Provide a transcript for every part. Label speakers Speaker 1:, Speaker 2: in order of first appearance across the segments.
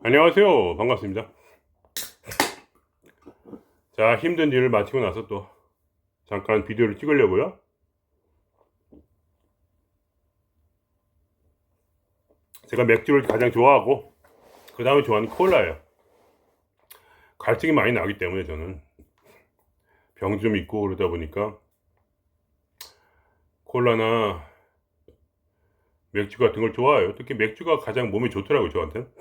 Speaker 1: 안녕하세요. 반갑습니다. 자, 힘든 일을 마치고 나서 또 잠깐 비디오를 찍으려고요. 제가 맥주를 가장 좋아하고 그 다음에 좋아하는 콜라예요. 갈증이 많이 나기 때문에 저는 병도 좀 있고 그러다 보니까 콜라나 맥주 같은 걸 좋아해요. 특히 맥주가 가장 몸에 좋더라고요, 저한테는.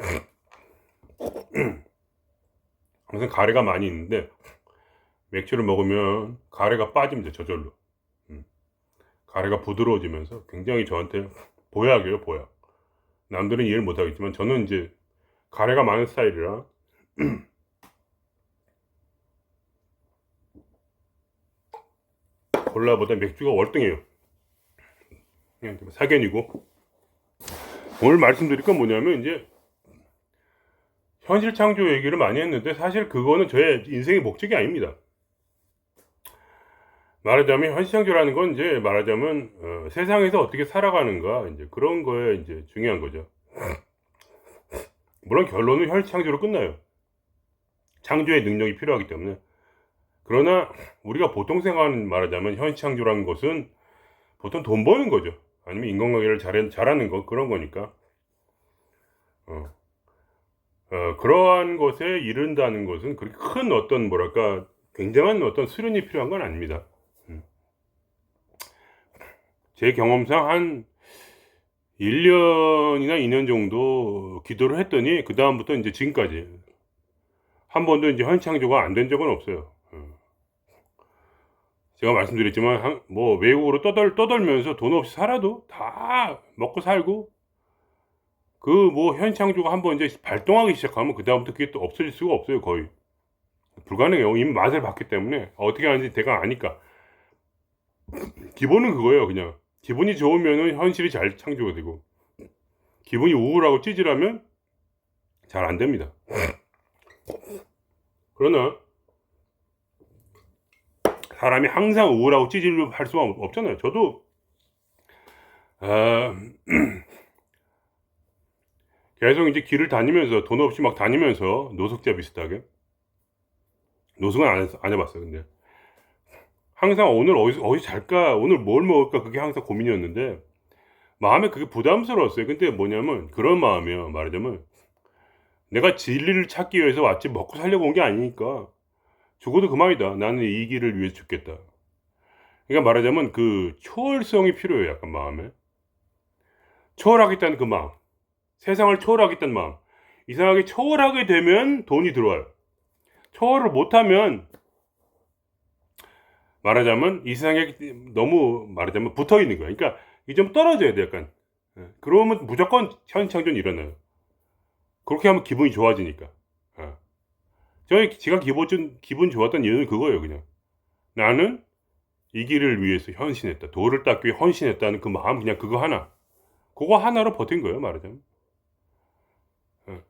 Speaker 1: 항상 가래가 많이 있는데 맥주를 먹으면 가래가 빠집니다, 저절로. 가래가 부드러워지면서 굉장히 저한테 보약이에요, 보약. 남들은 이해를 못하겠지만 저는 이제 가래가 많은 스타일이라 콜라보다 맥주가 월등해요. 그냥 사견이고. 오늘 말씀드릴 건 뭐냐면 이제 현실 창조 얘기를 많이 했는데 사실 그거는 저의 인생의 목적이 아닙니다. 말하자면 현실 창조라는 건 이제 말하자면 세상에서 어떻게 살아가는가 이제 그런 거에 이제 중요한 거죠. 물론 결론은 현실 창조로 끝나요. 창조의 능력이 필요하기 때문에. 그러나 우리가 보통 생각하는 말하자면 현실 창조라는 것은 보통 돈 버는 거죠. 아니면 인간관계를 잘하는 거 그런 거니까. 그러한 것에 이른다는 것은 그렇게 큰 어떤 뭐랄까 굉장한 어떤 수련이 필요한 건 아닙니다. 제 경험상 한 1년이나 2년 정도 기도를 했더니 그 다음부터 이제 지금까지 한 번도 이제 현창조가 안 된 적은 없어요. 제가 말씀드렸지만 뭐 외국으로 떠돌면서 돈 없이 살아도 다 먹고 살고 그 뭐 현창조가 한 번 이제 발동하기 시작하면 그 다음부터 그게 또 없어질 수가 없어요. 거의 불가능해요. 이미 맛을 봤기 때문에 어떻게 하는지 대강 아니까. 기본은 그거예요. 그냥 기분이 좋으면은 현실이 잘 창조가 되고 기분이 우울하고 찌질하면 잘 안 됩니다. 그러나 사람이 항상 우울하고 찌질로 할 수가 없잖아요. 저도 아, 계속 이제 길을 다니면서 돈 없이 막 다니면서 노숙자 비슷하게 노숙은 안 해봤어요. 근데 항상 오늘 어디서 잘까 오늘 뭘 먹을까 그게 항상 고민이었는데 마음에 그게 부담스러웠어요. 근데 뭐냐면 그런 마음이에요. 말하자면 내가 진리를 찾기 위해서 왔지 먹고 살려고 온 게 아니니까 죽어도 그만이다. 나는 이 길을 위해서 죽겠다. 그러니까 말하자면 그 초월성이 필요해요. 약간 마음에 초월하겠다는 그 마음, 세상을 초월하겠다는 마음. 이상하게 초월하게 되면 돈이 들어와요. 초월을 못하면 말하자면 이 세상에 너무 말하자면 붙어 있는 거야. 그러니까 이게 좀 떨어져야 돼. 약간 그러면 무조건 현창전 일어나요. 그렇게 하면 기분이 좋아지니까. 제가 기분 좋았던 이유는 그거예요. 그냥 나는 이 길을 위해서 헌신했다. 도를 닦기 위해 헌신했다는 그 마음 그냥 그거 하나로 버틴 거예요. 말하자면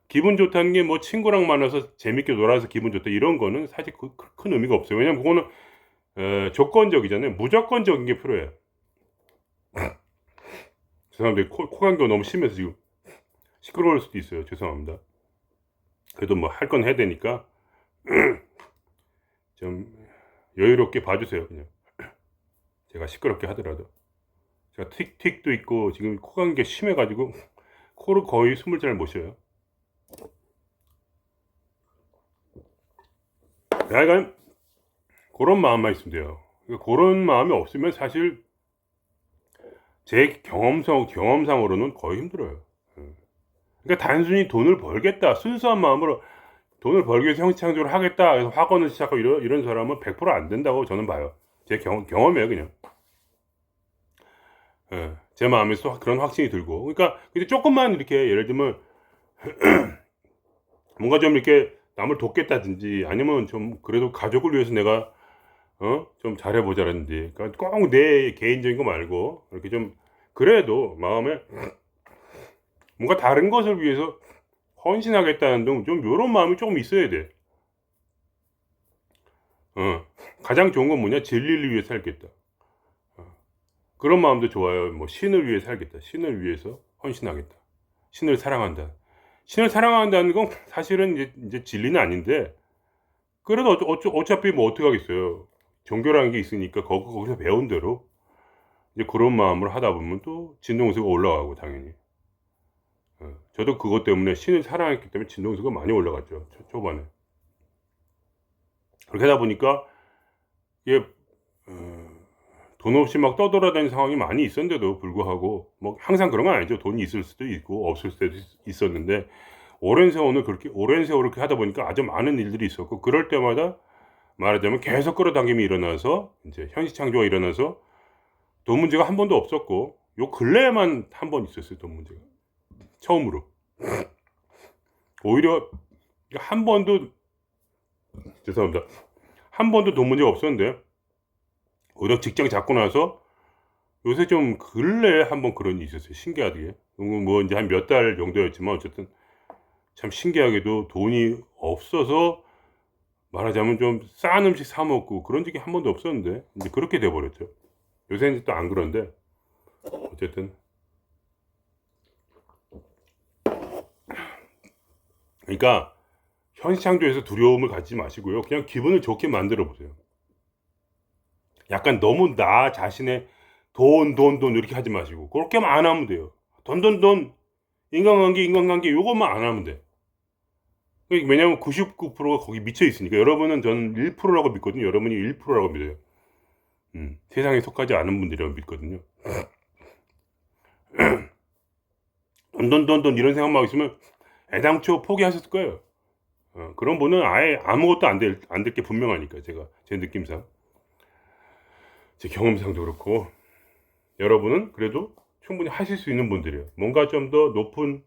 Speaker 1: 기분 좋다는 게 뭐 친구랑 만나서 재밌게 놀아서 기분 좋다 이런 거는 사실 큰 의미가 없어요. 왜냐면 그거는 조건적이잖아요. 무조건적인 게 필요해요. 죄송합니다. 코감기가 너무 심해서 지금 시끄러울 수도 있어요. 죄송합니다. 그래도 뭐 할 건 해야 되니까 좀 여유롭게 봐주세요. 그냥 제가 시끄럽게 하더라도 제가 틱틱도 있고 지금 코감기가 심해가지고 코를 거의 숨을 잘 못 쉬어요. 약간 그런 마음만 있으면 돼요. 그런 마음이 없으면 사실 제 경험상으로는 거의 힘들어요. 그러니까 단순히 돈을 벌겠다 순수한 마음으로 돈을 벌기 위해서 형창조를 하겠다 그래서 학원을 시작하고 이런 사람은 100%안 된다고 저는 봐요. 제 경험이에요 그냥. 제 마음에서 그런 확신이 들고 그러니까 근데 조금만 이렇게 예를 들면 뭔가 좀 이렇게 남을 돕겠다든지 아니면 좀 그래도 가족을 위해서 내가 좀 잘해보자라든지 그러니까 꼭 내 개인적인 거 말고 이렇게 좀 그래도 마음에 뭔가 다른 것을 위해서 헌신하겠다는 좀 요런 마음이 조금 있어야 돼. 가장 좋은 건 뭐냐? 진리를 위해 살겠다. 그런 마음도 좋아요. 뭐 신을 위해 살겠다. 신을 위해서 헌신하겠다. 신을 사랑한다. 신을 사랑한다는 건 사실은 이제 진리는 아닌데, 그래도 어차피 뭐 어떻게 하겠어요. 종교라는 게 있으니까 거기서 배운 대로 이제 그런 마음으로 하다 보면 또 진동수가 올라가고, 당연히. 저도 그것 때문에 신을 사랑했기 때문에 진동수가 많이 올라갔죠, 초반에. 그렇게 하다 보니까 이게 돈 없이 막 떠돌아다니는 상황이 많이 있었는데도 불구하고, 뭐 항상 그런 건 아니죠. 돈이 있을 수도 있고 없을 수도 있었는데, 오랜 세월을 그렇게 하다 보니까 아주 많은 일들이 있었고, 그럴 때마다 말하자면 계속 끌어당김이 일어나서 이제 현실 창조가 일어나서 돈 문제가 한 번도 없었고, 요 근래에만 한 번 있었어요, 돈 문제가. 처음으로. 오히려 한 번도, 죄송합니다. 한 번도 돈 문제가 없었는데, 오히려 직장 잡고 나서 요새 좀 근래에 한 번 그런 일이 있었어요. 신기하게. 뭐 이제 한 몇 달 정도였지만 어쨌든 참 신기하게도 돈이 없어서 말하자면 좀 싼 음식 사 먹고 그런 적이 한 번도 없었는데, 이제 그렇게 돼 버렸죠. 요새는 또 안 그런데, 어쨌든 그러니까 현실 창조에서 두려움을 갖지 마시고요. 그냥 기분을 좋게 만들어 보세요. 약간 너무 나 자신의 돈 이렇게 하지 마시고, 그렇게만 안 하면 돼요. 돈, 인간관계 요것만 안 하면 돼. 왜냐면 99%가 거기 미쳐 있으니까. 여러분은, 저는 1%라고 믿거든요. 여러분이 1%라고 믿어요. 세상에 속하지 않은 분들이라고 믿거든요. 돈 이런 생각만 하고 있으면 애당초 포기하셨을 거예요. 그런 분은 아예 아무것도 안 될 게 분명하니까, 제 느낌상, 제 경험상도 그렇고. 여러분은 그래도 충분히 하실 수 있는 분들이에요. 뭔가 좀 더 높은,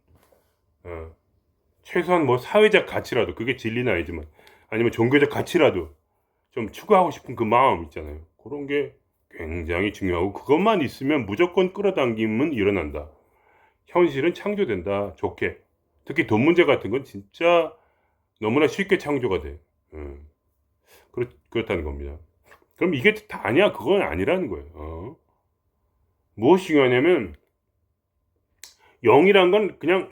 Speaker 1: 최소한 뭐 사회적 가치라도, 그게 진리는 아니지만, 아니면 종교적 가치라도 좀 추구하고 싶은 그 마음 있잖아요. 그런 게 굉장히 중요하고, 그것만 있으면 무조건 끌어당김은 일어난다. 현실은 창조된다. 좋게. 특히 돈 문제 같은 건 진짜 너무나 쉽게 창조가 돼. 그렇다는 겁니다. 그럼 이게 다냐? 그건 아니라는 거예요. 무엇이 중요하냐면, 영이란 건 그냥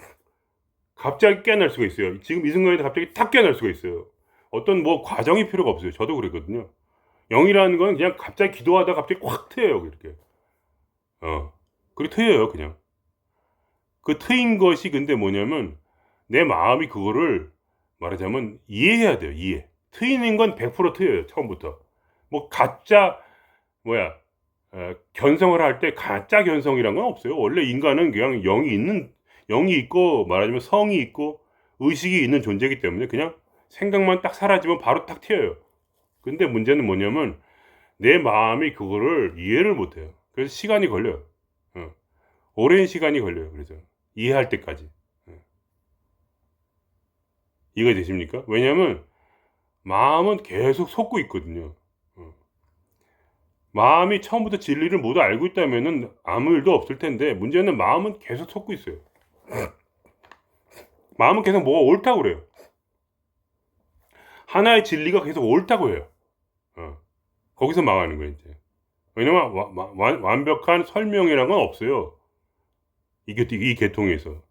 Speaker 1: 갑자기 깨어날 수가 있어요. 지금 이 순간에도 갑자기 탁 깨어날 수가 있어요. 어떤 뭐 과정이 필요가 없어요. 저도 그랬거든요. 영이라는 건 그냥 갑자기 기도하다가 갑자기 확 트여요, 이렇게. 그게 트여요, 그냥. 그 트인 것이 근데 뭐냐면, 내 마음이 그거를 말하자면 이해해야 돼요, 이해. 트이는 건 100% 트여요, 처음부터. 뭐 가짜, 뭐야, 견성을 할 때 가짜 견성이란 건 없어요. 원래 인간은 그냥 영이 있고, 말하자면 성이 있고 의식이 있는 존재이기 때문에 그냥 생각만 딱 사라지면 바로 딱 튀어요. 근데 문제는 뭐냐면, 내 마음이 그거를 이해를 못해요. 그래서 시간이 걸려요. 오랜 시간이 걸려요. 그래서 이해할 때까지. 이해가 되십니까? 왜냐면 마음은 계속 속고 있거든요. 마음이 처음부터 진리를 모두 알고 있다면은 아무 일도 없을 텐데, 문제는 마음은 계속 속고 있어요. 마음은 계속 뭐가 옳다고 그래요. 하나의 진리가 계속 옳다고 해요. 거기서 망하는 거예요, 이제. 왜냐면 완벽한 설명이라는 건 없어요. 이 계통에서.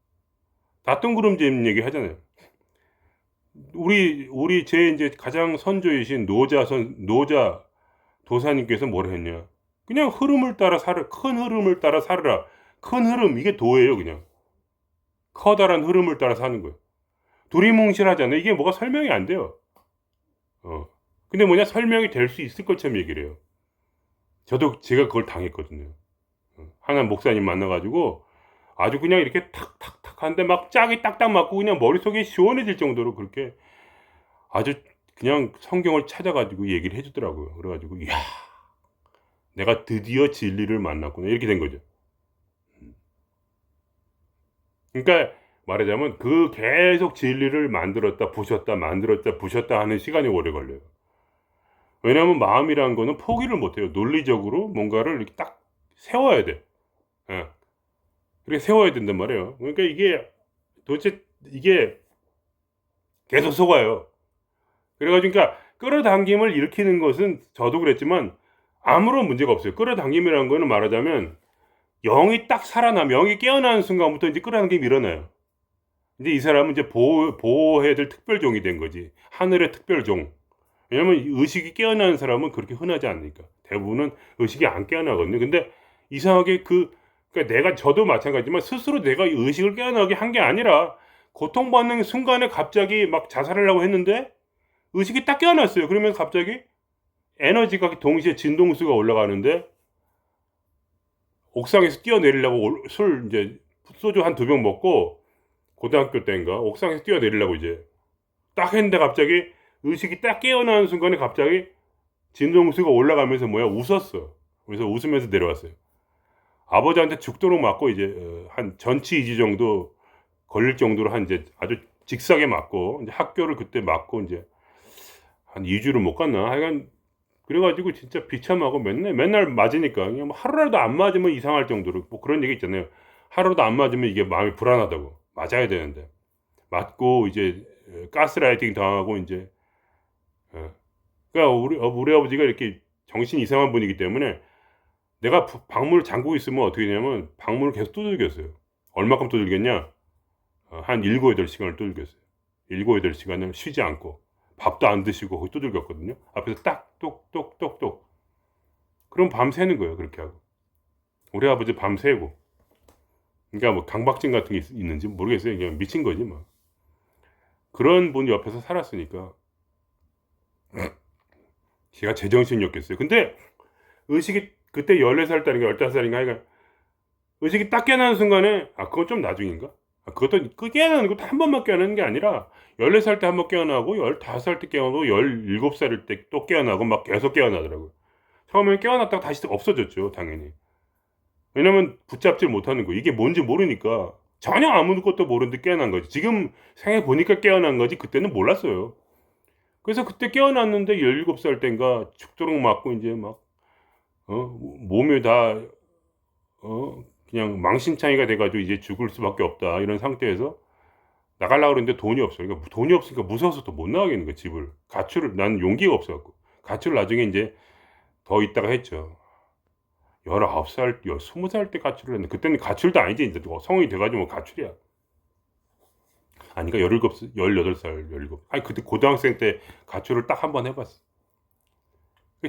Speaker 1: 다 뜬구름잡는 얘기 하잖아요. 우리 제 이제 가장 선조이신 노자 도사님께서 뭐라 했냐? 그냥 큰 흐름을 따라 살으라. 큰 흐름, 이게 도예요, 그냥. 커다란 흐름을 따라 사는 거예요. 두리뭉실하잖아요. 이게 뭐가 설명이 안 돼요. 근데 뭐냐, 설명이 될 수 있을 것처럼 얘기를 해요. 제가 그걸 당했거든요. 하나 목사님 만나가지고 아주 그냥 이렇게 탁탁탁 하는데 막 짝이 딱딱 맞고 그냥 머릿속이 시원해질 정도로 그렇게 아주 그냥 성경을 찾아가지고 얘기를 해주더라고요. 그래가지고, 이야, 내가 드디어 진리를 만났구나, 이렇게 된 거죠. 그러니까 말하자면 그 계속 진리를 만들었다 부셨다 하는 시간이 오래 걸려요. 왜냐하면 마음이라는 거는 포기를 못해요. 논리적으로 뭔가를 이렇게 딱 세워야 돼. 그렇게 세워야 된단 말이에요. 그러니까 도대체 이게 계속 속아요. 그래가지고, 그러니까 끌어당김을 일으키는 것은 저도 그랬지만 아무런 문제가 없어요. 끌어당김이라는 거는 말하자면, 영이 딱 살아나면, 영이 깨어나는 순간부터 이제 끌어당김이 일어나요. 이제 이 사람은 이제 보호해야 될 특별종이 된 거지. 하늘의 특별종. 왜냐면 의식이 깨어나는 사람은 그렇게 흔하지 않으니까. 대부분은 의식이 안 깨어나거든요. 근데 이상하게 그러니까 내가 저도 마찬가지지만 스스로 내가 의식을 깨어나게 한 게 아니라 고통받는 순간에 갑자기 막 자살하려고 했는데 의식이 딱 깨어났어요. 그러면 갑자기 에너지가 동시에 진동수가 올라가는데 옥상에서 뛰어내리려고 술 이제 소주 한 2병 먹고 고등학교 때인가 옥상에서 뛰어내리려고 이제 딱 했는데 갑자기 의식이 딱 깨어나는 순간에 갑자기 진동수가 올라가면서 웃었어. 그래서 웃으면서 내려왔어요. 아버지한테 죽도록 맞고 이제 한 전치 2주 정도 걸릴 정도로 한 이제 아주 직사게 맞고 이제 학교를 그때 맞고 이제 한 2주를 못 갔나 하여간 그래가지고 진짜 비참하고 맨날 맞으니까 그냥 뭐 하루라도 안 맞으면 이상할 정도로 뭐 그런 얘기 있잖아요. 하루도 안 맞으면 이게 마음이 불안하다고. 맞아야 되는데 맞고 이제 가스라이팅 당하고 이제 그러니까 우리 아버지가 이렇게 정신이 이상한 분이기 때문에 내가 방문을 잠그고 있으면 어떻게 되냐면 방문을 계속 두들겼어요. 얼마큼 두들겼냐? 한 7, 8시간을 두들겼어요. 7, 8시간을 쉬지 않고 밥도 안 드시고 거기 두들겼거든요. 앞에서 딱 똑똑똑똑. 그럼 밤새는 거예요. 그렇게 하고. 우리 아버지 밤새고. 그러니까 뭐 강박증 같은 게 있는지 모르겠어요. 그냥 미친 거지 뭐. 그런 분 옆에서 살았으니까 제가 제정신이었겠어요. 근데 의식이 그때 14살 때인가 15살인가 하여간 의식이 딱 깨어나는 순간에 그건 좀 나중인가? 그것도 깨어나는 것도 한 번만 깨어나는 게 아니라 14살 때 한 번 깨어나고 15살 때 깨어나고 17살 때 또 깨어나고 막 계속 깨어나더라고요. 처음에 깨어났다가 다시 없어졌죠. 당연히. 왜냐면 붙잡질 못하는 거예요. 이게 뭔지 모르니까 전혀 아무것도 모르는데 깨어난 거지. 지금 생각해 보니까 깨어난 거지 그때는 몰랐어요. 그래서 그때 깨어났는데 17살 때인가 죽도록 맞고 이제 막 몸에 다 그냥 망신창이가 돼가지고 이제 죽을 수밖에 없다 이런 상태에서 나가려고 그랬는데 돈이 없어요. 그러니까 돈이 없으니까 무서워서 또 못 나가겠는 거야 집을. 가출을 난 용기가 없어갖고 가출을 나중에 이제 더 있다가 했죠. 19살, 20살 때 가출을 했는데 그때는 가출도 아니지 이제 성인이 돼가지고 뭐 가출이야. 아니 그러니까 17, 18살, 17. 아니 그때 고등학생 때 가출을 딱 한 번 해봤어.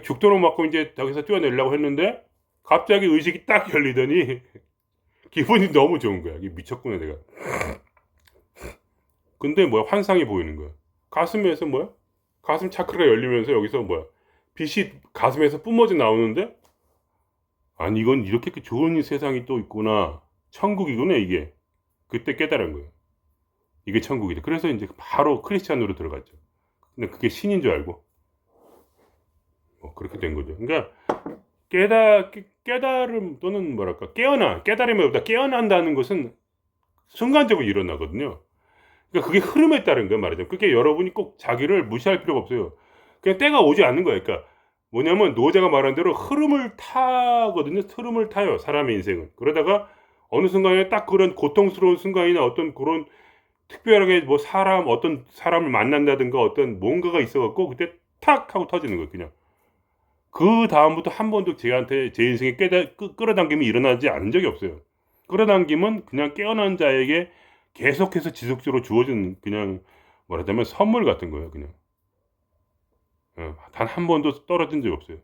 Speaker 1: 죽도록 맞고 이제 여기서 뛰어내려고 했는데 갑자기 의식이 딱 열리더니 기분이 너무 좋은 거야. 이게 미쳤구나 내가. 근데 환상이 보이는 거야. 가슴에서 가슴 차크가 열리면서 여기서 빛이 가슴에서 뿜어져 나오는데 아니 이건 이렇게 좋은 세상이 또 있구나. 천국이구나 이게. 그때 깨달은 거예요. 이게 천국이다. 그래서 이제 바로 크리스찬으로 들어갔죠. 근데 그게 신인 줄 알고 그렇게 된 거죠. 그러니까 깨달음 또는 깨달음보다 깨어난다는 것은 순간적으로 일어나거든요. 그러니까 그게 흐름에 따른 거예요, 말하자면. 그게 여러분이 꼭 자기를 무시할 필요가 없어요. 그냥 때가 오지 않는 거예요. 그러니까 뭐냐면 노자가 말한 대로 흐름을 타거든요. 흐름을 타요, 사람의 인생은. 그러다가 어느 순간에 딱 그런 고통스러운 순간이나 어떤 그런 특별하게 어떤 사람을 만난다든가 어떤 뭔가가 있어갖고 그때 탁 하고 터지는 거예요, 그냥. 그 다음부터 한 번도 제한테 제 인생에 끌어당김이 일어나지 않은 적이 없어요. 끌어당김은 그냥 깨어난 자에게 계속해서 지속적으로 주어진 그냥 말하자면 선물 같은 거예요, 그냥. 단 한 번도 떨어진 적이 없어요.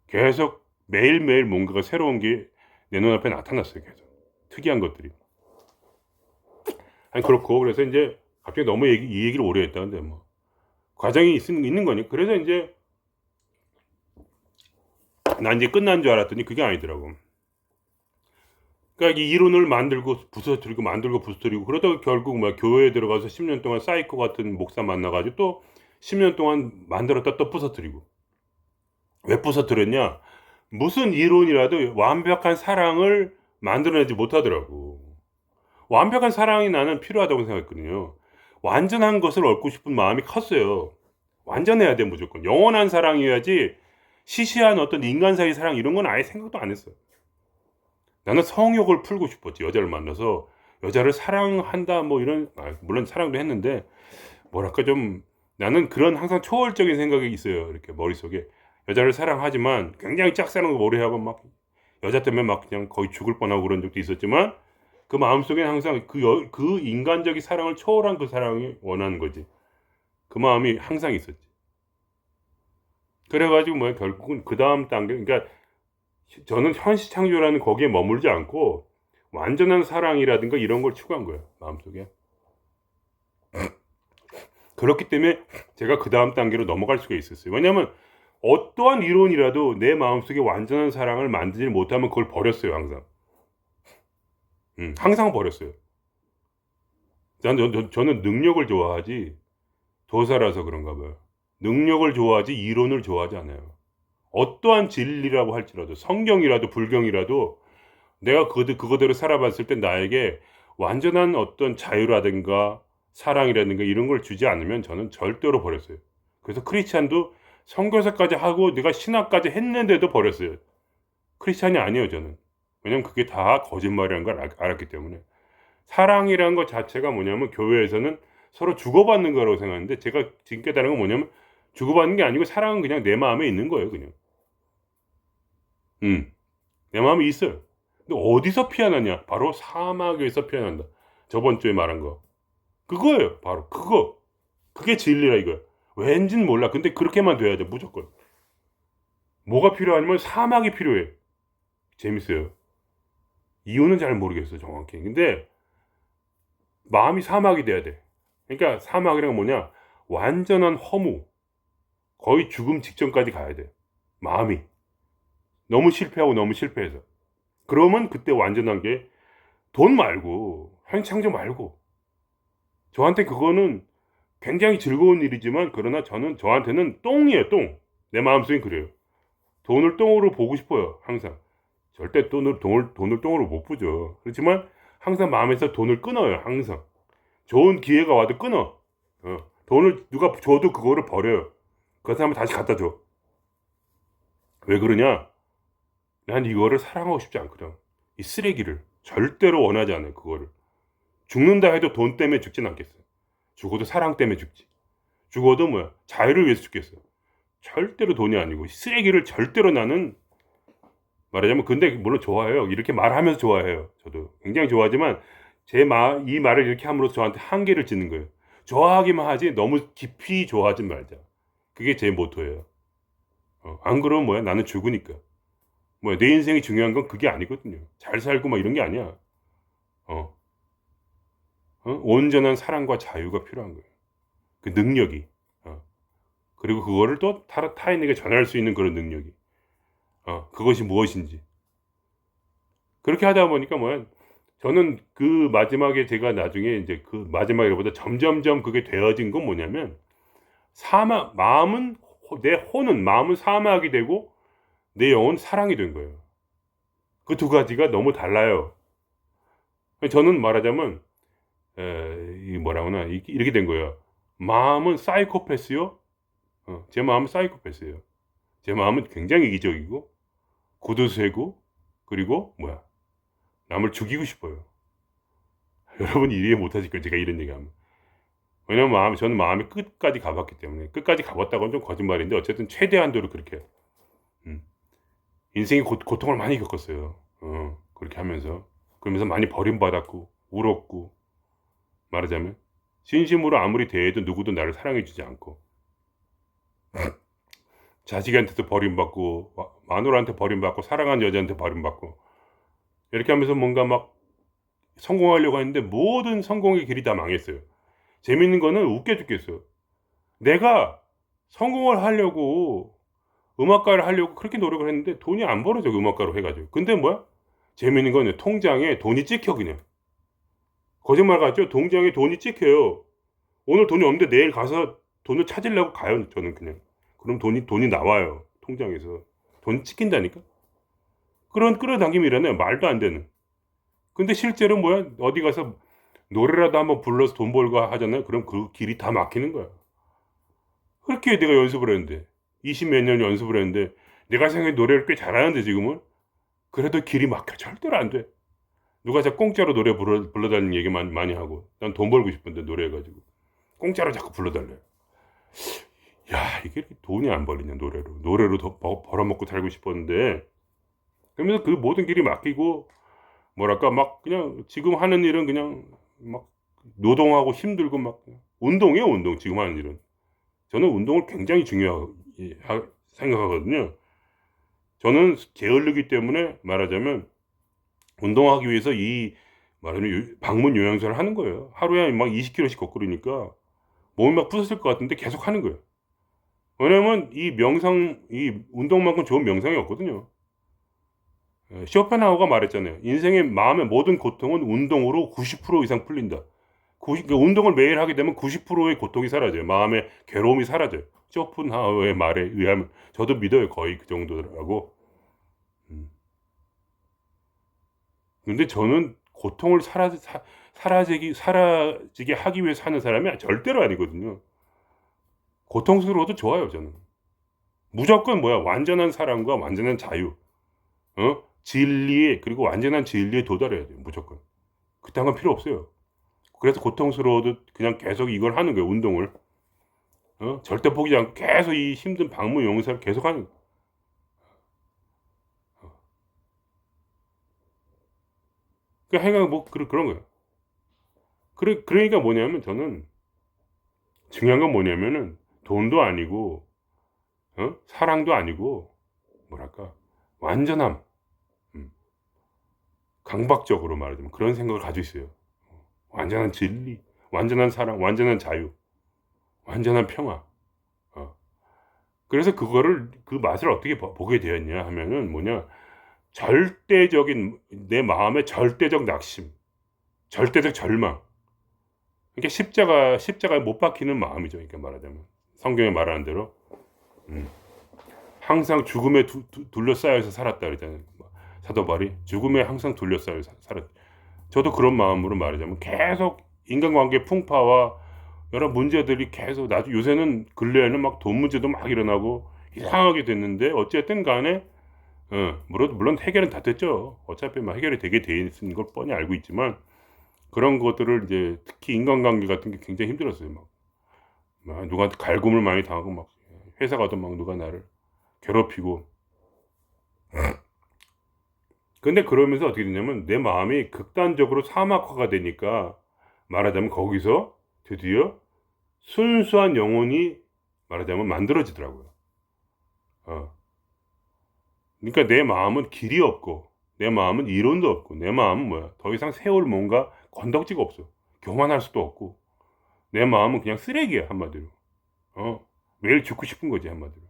Speaker 1: 계속 매일매일 뭔가가 새로운 게 내 눈앞에 나타났어요, 계속. 특이한 것들이. 아니, 그렇고, 그래서 이제 갑자기 너무 이 얘기를 오래 했다는데, 과정이 있는 거니. 그래서 이제 난 이제 끝난 줄 알았더니 그게 아니더라고. 그러니까 이 이론을 만들고 부서뜨리고 만들고 부서뜨리고 그러다가 결국 교회에 들어가서 10년 동안 사이코 같은 목사 만나가지고 또 10년 동안 만들었다 또 부서뜨리고. 왜 부서뜨렸냐? 무슨 이론이라도 완벽한 사랑을 만들어내지 못하더라고. 완벽한 사랑이 나는 필요하다고 생각했거든요. 완전한 것을 얻고 싶은 마음이 컸어요. 완전해야 돼 무조건. 영원한 사랑이어야지 시시한 어떤 인간 사이 사랑 이런 건 아예 생각도 안 했어요. 나는 성욕을 풀고 싶었지. 여자를 만나서 여자를 사랑한다 이런 물론 사랑도 했는데 뭐랄까 좀 나는 그런 항상 초월적인 생각이 있어요. 이렇게 머릿속에 여자를 사랑하지만 굉장히 짝사랑도 오래 하고 여자 때문에 그냥 거의 죽을 뻔하고 그런 적도 있었지만 그 마음속에는 항상 그 인간적인 사랑을 초월한 그 사랑이 원하는 거지. 그 마음이 항상 있었지. 그래가지고 뭐 결국은 그 다음 단계, 그러니까 저는 현시창조라는 거기에 머물지 않고 완전한 사랑이라든가 이런 걸 추구한 거예요, 마음속에. 그렇기 때문에 제가 그 다음 단계로 넘어갈 수가 있었어요. 왜냐하면 어떠한 이론이라도 내 마음속에 완전한 사랑을 만들지 못하면 그걸 버렸어요, 항상. 항상 버렸어요. 저는 능력을 좋아하지, 도사라서 그런가 봐요. 능력을 좋아하지 이론을 좋아하지 않아요. 어떠한 진리라고 할지라도, 성경이라도 불경이라도 내가 그거대로 살아봤을 때 나에게 완전한 어떤 자유라든가 사랑이라든가 이런 걸 주지 않으면 저는 절대로 버렸어요. 그래서 크리스찬도 선교사까지 하고 내가 신학까지 했는데도 버렸어요. 크리스찬이 아니에요, 저는. 왜냐면 그게 다 거짓말이라는 걸 알았기 때문에. 사랑이라는 것 자체가 뭐냐면 교회에서는 서로 주고받는 거라고 생각하는데, 제가 지금 깨달은 건 뭐냐면 주고받는 게 아니고 사랑은 그냥 내 마음에 있는 거예요, 그냥. 내 마음에 있어요. 근데 어디서 피어나냐? 바로 사막에서 피어난다. 저번 주에 말한 거. 그거예요. 바로 그거. 그게 진리라 이거야. 왠진 몰라. 근데 그렇게만 돼야 돼. 무조건. 뭐가 필요하냐면 사막이 필요해. 재밌어요. 이유는 잘 모르겠어요, 정확히. 근데 마음이 사막이 돼야 돼. 그러니까 사막이란 건 뭐냐? 완전한 허무. 거의 죽음 직전까지 가야 돼. 마음이. 너무 실패하고 너무 실패해서. 그러면 그때 완전한 게 돈 말고, 현창조 말고. 저한테 그거는 굉장히 즐거운 일이지만, 그러나 저한테는 똥이에요, 똥. 내 마음속엔 그래요. 돈을 똥으로 보고 싶어요, 항상. 절대 돈을 똥으로 못 보죠. 그렇지만 항상 마음에서 돈을 끊어요, 항상. 좋은 기회가 와도 끊어. 돈을 누가 줘도 그거를 버려요. 그 사람은 다시 갖다 줘. 왜 그러냐? 난 이거를 사랑하고 싶지 않거든. 이 쓰레기를 절대로 원하지 않아요, 그거를. 죽는다 해도 돈 때문에 죽진 않겠어요. 죽어도 사랑 때문에 죽지. 죽어도 뭐야, 자유를 위해서 죽겠어요. 절대로 돈이 아니고 쓰레기를 절대로 나는, 말하자면, 근데 물론 좋아해요. 이렇게 말하면서 좋아해요. 저도 굉장히 좋아하지만 이 말을 이렇게 함으로써 저한테 한계를 짓는 거예요. 좋아하기만 하지 너무 깊이 좋아하지 말자. 그게 제 모토예요. 안 그러면 뭐야, 나는 죽으니까. 뭐야, 내 인생이 중요한 건 그게 아니거든요. 잘 살고 막 이런 게 아니야. 어, 온전한 사랑과 자유가 필요한 거예요. 그 능력이. 그리고 그거를 또 타인에게 전할 수 있는 그런 능력이. 그것이 무엇인지. 그렇게 하다 보니까 뭐야, 저는 그 마지막에 제가 나중에 이제 그 마지막에보다 점점점 그게 되어진 건 뭐냐면, 마음은 사막이 되고 내 영혼은 사랑이 된 거예요. 그 두 가지가 너무 달라요. 저는 말하자면 이 뭐라고나 이렇게 된 거예요. 마음은 사이코패스요. 제 마음은 사이코패스예요. 제 마음은 굉장히 이기적이고 구두쇠고, 그리고 뭐야, 남을 죽이고 싶어요. 여러분 이해 못하실 거예요, 제가 이런 얘기하면. 왜냐면 저는 마음이 끝까지 가봤기 때문에. 끝까지 가봤다고는 좀 거짓말인데 어쨌든 최대한도로 그렇게 해요. 인생이 고통을 많이 겪었어요. 그렇게 하면서. 그러면서 많이 버림받았고 울었고, 말하자면 진심으로 아무리 대해도 누구도 나를 사랑해주지 않고, 자식한테도 버림받고, 마누라한테 버림받고, 사랑하는 여자한테 버림받고, 이렇게 하면서 뭔가 막 성공하려고 했는데 모든 성공의 길이 다 망했어요. 재밌는 거는 웃겨 죽겠어요. 내가 성공을 하려고, 음악가를 하려고 그렇게 노력을 했는데 돈이 안 벌어져, 음악가로 해가지고. 근데 뭐야? 재밌는 거는 통장에 돈이 찍혀, 그냥. 거짓말 같죠? 통장에 돈이 찍혀요. 오늘 돈이 없는데 내일 가서 돈을 찾으려고 가요, 저는 그냥. 그럼 돈이 나와요, 통장에서. 돈이 찍힌다니까? 그런 끌어당김이라네, 말도 안 되는. 근데 실제로 뭐야? 어디 가서 노래라도 한번 불러서 돈 벌고 하잖아요. 그럼 그 길이 다 막히는 거야. 그렇게 내가 연습을 했는데, 20 몇 년 연습을 했는데, 내가 생각해 노래를 꽤 잘하는데 지금은, 그래도 길이 막혀. 절대로 안 돼. 누가 자꾸 공짜로 노래 불러달라는 얘기 많이 하고, 난 돈 벌고 싶은데 노래해가지고 공짜로 자꾸 불러달래요. 야, 이게 돈이 안 벌리냐, 노래로 더 벌어먹고 살고 싶었는데. 그러면서 그 모든 길이 막히고 뭐랄까 막 그냥 지금 하는 일은 그냥 막 노동하고 힘들고 막 운동이에요, 운동. 지금 하는 일은. 저는 운동을 굉장히 중요하게 생각하거든요. 저는 게으르기 때문에 말하자면 운동하기 위해서 이 말하자면 방문 요양사를 하는 거예요. 하루에 막 20km씩 걷거리니까 몸이 막 부서질 것 같은데 계속 하는 거예요. 왜냐면 이 운동만큼 좋은 명상이 없거든요. 쇼펜하우어가 말했잖아요. 인생의 마음의 모든 고통은 운동으로 90% 이상 풀린다. 그러니까 운동을 매일 하게 되면 90%의 고통이 사라져요. 마음의 괴로움이 사라져요. 쇼펜하우어의 말에 의하면 저도 믿어요. 거의 그 정도라고. 음. 근데 저는 고통을 사라지게 하기 위해 사는 사람이 절대로 아니거든요. 고통스러워도 좋아요, 저는. 무조건 뭐야, 완전한 사랑과 완전한 자유, 진리에, 그리고 완전한 진리에 도달해야 돼요, 무조건. 그딴 건 필요 없어요. 그래서 고통스러워도 그냥 계속 이걸 하는 거예요, 운동을. 절대 포기하지 않고 계속 이 힘든 방문 용사를 계속 하는 거예요. 그러니까 뭐, 그런 거예요. 그러니까 뭐냐면 저는 중요한 건 뭐냐면은 돈도 아니고, 사랑도 아니고, 뭐랄까, 완전함. 음, 강박적으로 말하자면 그런 생각을 가지고 있어요. 완전한 진리, 완전한 사랑, 완전한 자유, 완전한 평화. 어. 그래서 그 맛을 어떻게 보게 되었냐 하면은 뭐냐, 절대적인 내 마음의 절대적 낙심, 절대적 절망. 그러니까 십자가에 못 박히는 마음이죠. 그러니까 말하자면 성경에 말하는 대로 음, 항상 죽음에 둘러싸여서 살았다 그러잖아요. 사도 바울이 죽음에 항상 둘러싸여 살았. 저도 그런 마음으로 말하자면 계속 인간관계 풍파와 여러 문제들이 계속 나중 요새는 근래에는 막 돈 문제도 막 일어나고 이상하게 됐는데 어쨌든 간에 물론 해결은 다 됐죠. 어차피 막 해결이 되게 돼 있는 걸 뻔히 알고 있지만 그런 것들을 이제 특히 인간관계 같은 게 굉장히 힘들었어요. 막 누구한테 갈굼을 많이 당하고 막 회사 가도 막 누가 나를 괴롭히고. 근데 그러면서 어떻게 됐냐면 내 마음이 극단적으로 사막화가 되니까 말하자면 거기서 드디어 순수한 영혼이 말하자면 만들어지더라고요. 어. 그러니까 내 마음은 길이 없고 내 마음은 이론도 없고 내 마음은 뭐야? 더 이상 세울 뭔가 건덕지가 없어. 교만할 수도 없고 내 마음은 그냥 쓰레기야 한마디로. 매일 죽고 싶은 거지 한마디로.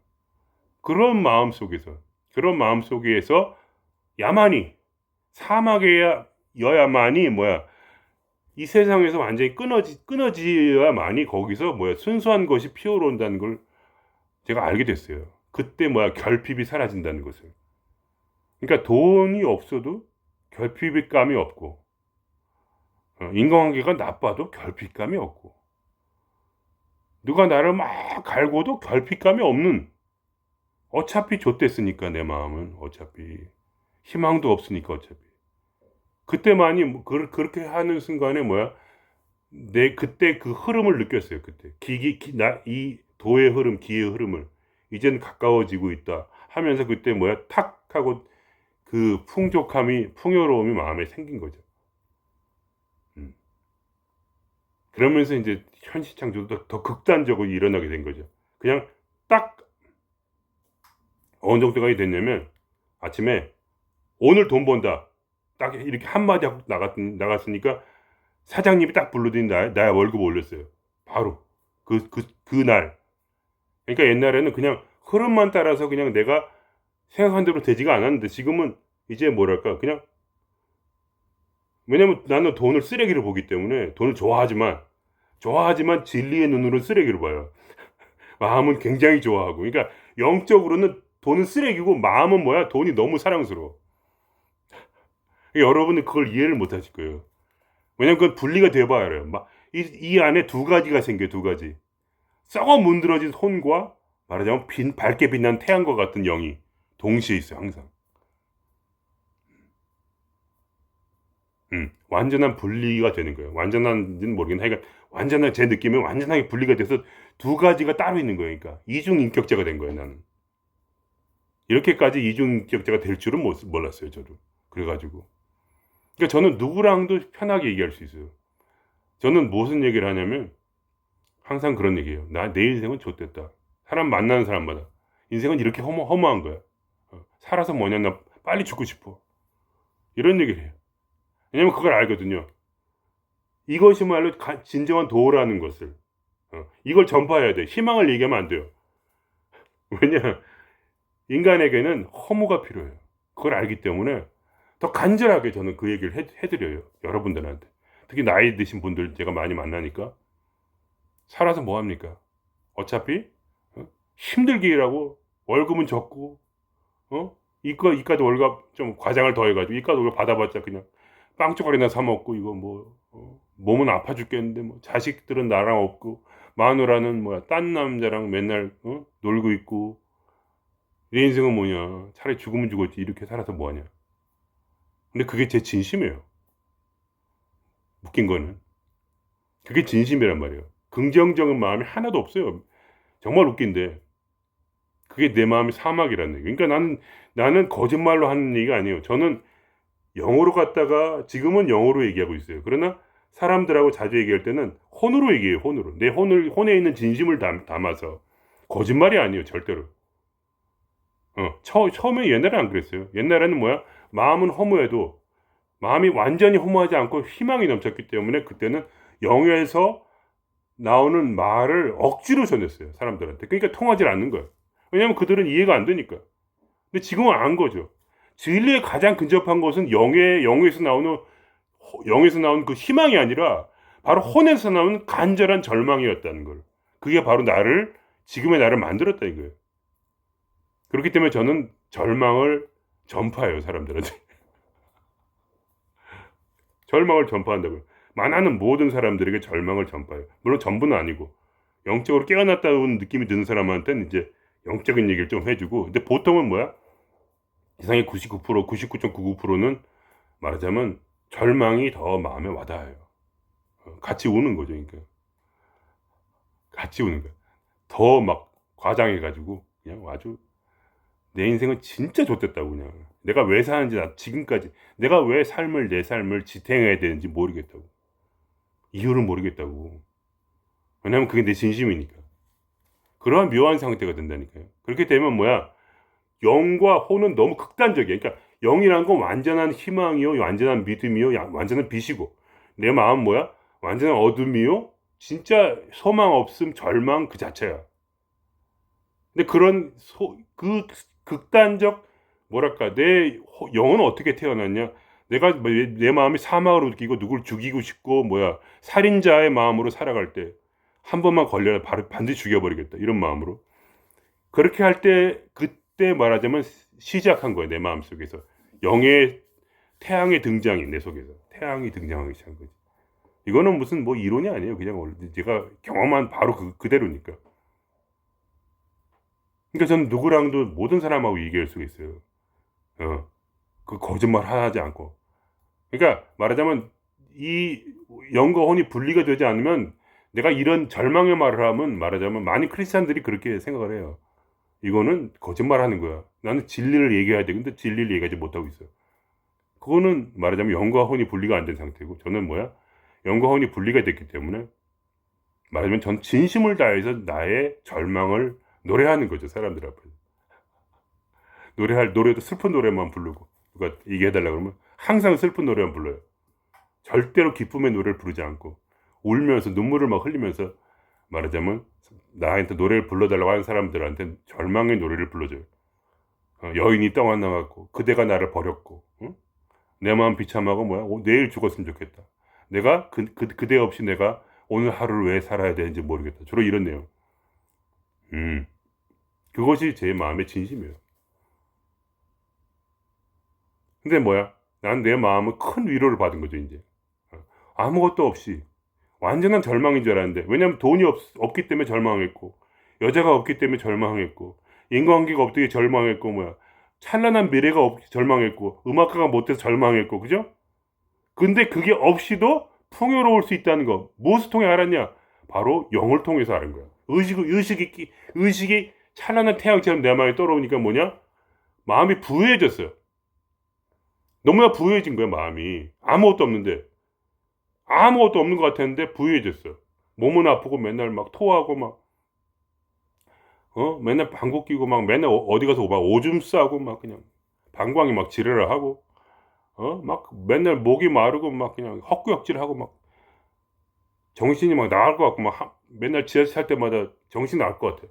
Speaker 1: 그런 마음 속에서 야만이 사막에여야만이 뭐야? 이 세상에서 완전히 끊어지야만이 거기서 뭐야? 순수한 것이 피어오른다는 걸 제가 알게 됐어요. 그때 뭐야? 결핍이 사라진다는 것을. 그러니까 돈이 없어도 결핍감이 없고, 인간관계가 나빠도 결핍감이 없고, 누가 나를 막 갈고도 결핍감이 없는, 어차피 좆됐으니까 내 마음은 어차피 희망도 없으니까 어차피 그때만이 그렇게 하는 순간에 뭐야 내 그때 그 흐름을 느꼈어요. 그때 이 도의 흐름, 기의 흐름을 이제는 가까워지고 있다 하면서 그때 뭐야 탁 하고 그 풍요로움이 마음에 생긴 거죠. 음. 그러면서 이제 현실 창조도 더 극단적으로 일어나게 된 거죠. 그냥 딱 어느 정도가 됐냐면 아침에 오늘 돈 번다. 딱 이렇게 한마디 하고 나갔으니까 사장님이 딱 불러더니 나의 월급 올렸어요. 바로. 그날. 그러니까 옛날에는 그냥 흐름만 따라서 그냥 내가 생각한 대로 되지가 않았는데 지금은 이제 뭐랄까, 그냥, 왜냐면 나는 돈을 쓰레기로 보기 때문에 돈을 좋아하지만 진리의 눈으로는 쓰레기로 봐요. 마음은 굉장히 좋아하고. 그러니까 영적으로는 돈은 쓰레기고 마음은 뭐야? 돈이 너무 사랑스러워. 여러분은 그걸 이해를 못 하실 거예요. 왜냐면 그건 분리가 돼봐야 알아요. 이 안에 두 가지가 생겨요, 두 가지. 썩어 문드러진 혼과 말하자면 밝게 빛난 태양과 같은 영이 동시에 있어요, 항상. 완전한 분리가 되는 거예요. 완전한지는 모르겠는데, 하여간 완전한, 제 느낌에 완전하게 분리가 돼서 두 가지가 따로 있는 거예요. 그러니까 이중인격자가 된 거예요, 나는. 이렇게까지 이중인격자가 될 줄은 몰랐어요, 저도. 그래가지고. 그러니까 저는 누구랑도 편하게 얘기할 수 있어요. 저는 무슨 얘기를 하냐면 항상 그런 얘기예요. 내 인생은 좆됐다. 사람 만나는 사람마다 인생은 이렇게 허무한 거야. 살아서 뭐냐, 나 빨리 죽고 싶어. 이런 얘기를 해요. 왜냐면 그걸 알거든요. 이것이 말로 진정한 도라는 것을. 이걸 전파해야 돼. 희망을 얘기하면 안 돼요. 왜냐, 인간에게는 허무가 필요해요. 그걸 알기 때문에 더 간절하게 저는 그 얘기를 해드려요. 여러분들한테. 특히 나이 드신 분들 제가 많이 만나니까 살아서 뭐합니까? 어차피 힘들게 일하고 월급은 적고 이과도 월급 좀 과장을 더해가지고 이과도 월급 받아봤자 그냥 빵쪽알이나 사 먹고 이거 뭐 몸은 아파 죽겠는데 뭐 자식들은 나랑 없고 마누라는 뭐야 딴 남자랑 맨날 놀고 있고 내 인생은 뭐냐 차라리 죽으면 죽었지 이렇게 살아서 뭐하냐. 근데 그게 제 진심이에요. 웃긴 거는 그게 진심이란 말이에요. 긍정적인 마음이 하나도 없어요. 정말 웃긴데 그게 내 마음의 사막이라는 얘기. 그러니까 나는 거짓말로 하는 얘기가 아니에요. 저는 영어로 갔다가 지금은 영어로 얘기하고 있어요. 그러나 사람들하고 자주 얘기할 때는 혼으로 얘기해요. 혼으로. 내 혼에 있는 진심을 담아서. 거짓말이 아니에요. 절대로. 처음에 옛날에 안 그랬어요. 옛날에는 뭐야? 마음은 허무해도 마음이 완전히 허무하지 않고 희망이 넘쳤기 때문에 그때는 영에서 나오는 말을 억지로 전했어요. 사람들한테. 그러니까 통하지 않는 거예요. 왜냐하면 그들은 이해가 안 되니까. 근데 지금은 안 거죠. 진리에 가장 근접한 것은 영에서 나오는 그 희망이 아니라 바로 혼에서 나오는 간절한 절망이었다는 걸. 그게 바로 지금의 나를 만들었다 이거예요. 그렇기 때문에 저는 절망을 전파해요, 사람들한테. 절망을 전파한다고요. 만나는 모든 사람들에게 절망을 전파해요. 물론 전부는 아니고 영적으로 깨어났다는 느낌이 드는 사람한테는 이제 영적인 얘기를 좀 해주고, 근데 보통은 뭐야? 세상의 99%, 99.99%는 말하자면 절망이 더 마음에 와닿아요. 같이 우는 거죠, 그러니까. 같이 우는 거야. 더 막 과장해가지고 그냥 아주 내 인생은 진짜 좋댔다고 그냥. 내가 왜 사는지 지금까지 내가 왜 내 삶을 지탱해야 되는지 모르겠다고. 이유를 모르겠다고. 왜냐면 그게 내 진심이니까. 그러한 묘한 상태가 된다니까요. 그렇게 되면 뭐야? 영과 혼은 너무 극단적이야. 그러니까 영이라는 건 완전한 희망이요, 완전한 믿음이요, 완전한 빛이고, 내 마음 뭐야? 완전한 어둠이요, 진짜 소망 없음, 절망 그 자체야. 근데 그 극단적 뭐랄까 내 영은 어떻게 태어났냐? 내가 내 마음이 사망으로 느끼고 누굴 죽이고 싶고 뭐야 살인자의 마음으로 살아갈 때 한 번만 걸려라 바로 반드시 죽여버리겠다 이런 마음으로 그렇게 할 때 그때 말하자면 시작한 거예요. 내 마음 속에서 영의 태양의 등장이 내 속에서 태양이 등장하기 시작한 거지. 이거는 무슨 뭐 이론이 아니에요. 그냥 제가 경험한 바로 그대로니까. 그러니까 저는 누구랑도 모든 사람하고 얘기할 수가 있어요. 그 거짓말 하지 않고. 그러니까 말하자면 이 영과 혼이 분리가 되지 않으면 내가 이런 절망의 말을 하면 말하자면 많은 크리스찬들이 그렇게 생각을 해요. 이거는 거짓말 하는 거야. 나는 진리를 얘기해야 돼. 근데 진리를 얘기하지 못하고 있어요. 그거는 말하자면 영과 혼이 분리가 안 된 상태고 저는 뭐야? 영과 혼이 분리가 됐기 때문에 말하자면 전 진심을 다해서 나의 절망을 노래하는 거죠. 사람들 앞에. 노래도 슬픈 노래만 부르고 누가 얘기해달라 그러면 항상 슬픈 노래만 불러요. 절대로 기쁨의 노래를 부르지 않고 울면서 눈물을 막 흘리면서 말하자면 나한테 노래를 불러달라고 하는 사람들한테 절망의 노래를 불러줘요. 여인이 떠 만나갖고 그대가 나를 버렸고 내 마음 비참하고 뭐야 내일 죽었으면 좋겠다. 내가 그대 없이 내가 오늘 하루를 왜 살아야 되는지 모르겠다. 주로 이런 내용. 그것이 제 마음의 진심이에요. 근데 뭐야? 난 내 마음은 큰 위로를 받은 거죠, 이제. 아무것도 없이. 완전한 절망인 줄 알았는데. 왜냐면 돈이 없기 때문에 절망했고, 여자가 없기 때문에 절망했고, 인간관계가 없기 때문에 절망했고, 뭐야. 찬란한 미래가 없기 절망했고, 음악가가 못돼서 절망했고, 그죠? 근데 그게 없이도 풍요로울 수 있다는 거. 무엇을 통해 알았냐? 바로 영을 통해서 알은 거야. 의식이 찬란한 태양처럼 내 마음에 떨어오니까 뭐냐? 마음이 부유해졌어요. 너무나 부유해진 거야, 마음이. 아무것도 없는데. 아무것도 없는 것 같았는데 부유해졌어. 몸은 아프고 맨날 막 토하고 막, 맨날 방구 끼고 막 맨날 어디 가서 막 오줌 싸고 막 그냥 방광이 막 지랄을 하고, 막 맨날 목이 마르고 막 그냥 헛구역질하고 막 정신이 막 나갈 것 같고 막 맨날 지하철 탈 때마다 정신 나갈 것 같아.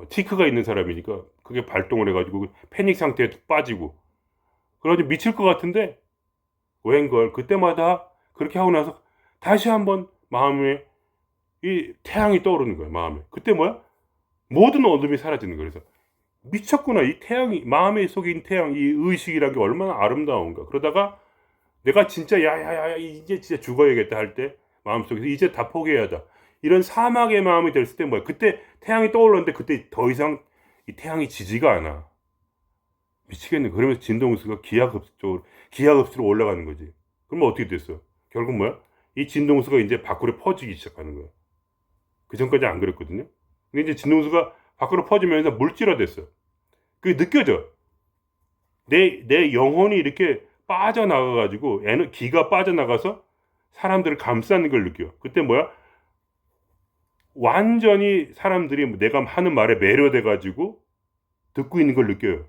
Speaker 1: 티크가 있는 사람이니까 그게 발동을 해가지고 패닉 상태에 빠지고 그래가지고 미칠 것 같은데 웬걸 그때마다 그렇게 하고 나서 다시 한번 마음에 이 태양이 떠오르는 거야. 마음에 그때 뭐야 모든 어둠이 사라지는 거야. 그래서 미쳤구나. 이 태양이 마음의 속에 있는 태양 이 의식이란 게 얼마나 아름다운가. 그러다가 내가 진짜 야야야 이제 진짜 죽어야겠다 할 때 마음속에서 이제 다 포기해야 한다 이런 사막의 마음이 됐을 때 뭐야 그때 태양이 떠올랐는데 그때 더 이상 이 태양이 지지가 않아. 미치겠네. 그러면서 진동수가 기하급수로 올라가는 거지. 그러면 어떻게 됐어? 결국 뭐야? 이 진동수가 이제 밖으로 퍼지기 시작하는 거야. 그 전까지 안 그랬거든요. 근데 이제 진동수가 밖으로 퍼지면서 물질화됐어. 그게 느껴져. 내 영혼이 이렇게 빠져나가가지고 기가 빠져나가서 사람들을 감싸는 걸 느껴. 그때 뭐야? 완전히 사람들이 내가 하는 말에 매료돼가지고 듣고 있는 걸 느껴요.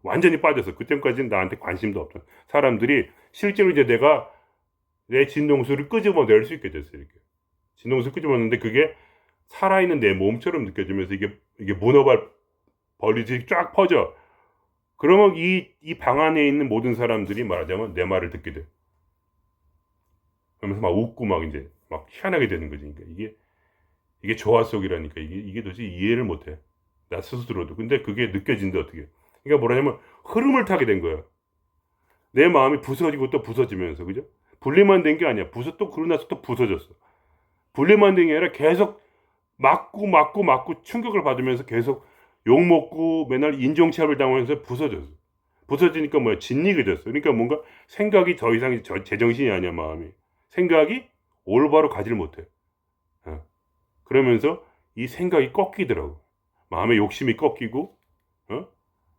Speaker 1: 완전히 빠졌어. 그때까지는 나한테 관심도 없던 사람들이 실제로 이제 내가 내 진동수를 끄집어낼 수 있게 됐어요. 이렇게 진동수 끄집어냈는데 그게 살아있는 내 몸처럼 느껴지면서 이게 문어발 벌리듯이 쫙 퍼져. 그러면 이 방 안에 있는 모든 사람들이 말하자면 내 말을 듣게 돼. 그러면서 막 웃고 막 이제 막 희한하게 되는 거지. 그러니까 이게 조화 속이라니까 이게 도대체 이해를 못해. 나 스스로도. 근데 그게 느껴진다 어떻게? 그러니까 뭐라냐면 흐름을 타게 된 거야. 내 마음이 부서지고 또 부서지면서 그죠? 분리만 된 게 아니야. 또 그러고 나서 또 부서졌어. 분리만 된 게 아니라 계속 맞고 충격을 받으면서 계속 욕 먹고 맨날 인종차별 당하면서 부서졌어. 부서지니까 뭐야 진리가 됐어. 그러니까 뭔가 생각이 더 이상 제정신이 아니야 마음이. 생각이 올바로 가지를 못해. 그러면서 이 생각이 꺾이더라고. 마음의 욕심이 꺾이고,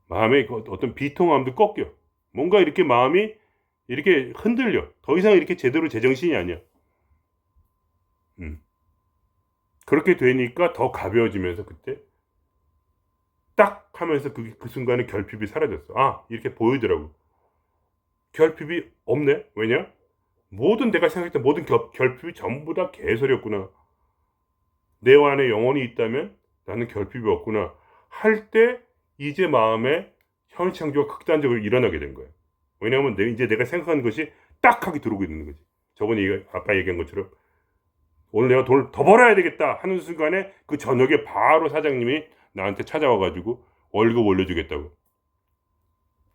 Speaker 1: 마음의 어떤 비통함도 꺾여. 뭔가 이렇게 마음이 이렇게 흔들려. 더 이상 이렇게 제대로 제정신이 아니야. 그렇게 되니까 더 가벼워지면서 그때 딱 하면서 그 순간에 결핍이 사라졌어. 아, 이렇게 보이더라고. 결핍이 없네? 왜냐? 모든 내가 생각했던 모든 결핍이 전부 다 개소리였구나. 내 안에 영혼이 있다면 나는 결핍이 없구나. 할 때 이제 마음에 현상조가 극단적으로 일어나게 된 거야. 왜냐하면 이제 내가 생각하는 것이 딱 하게 들어오고 있는 거지. 저번에 아까 얘기한 것처럼 오늘 내가 돈을 더 벌어야 되겠다 하는 순간에 그 저녁에 바로 사장님이 나한테 찾아와가지고 월급 올려주겠다고.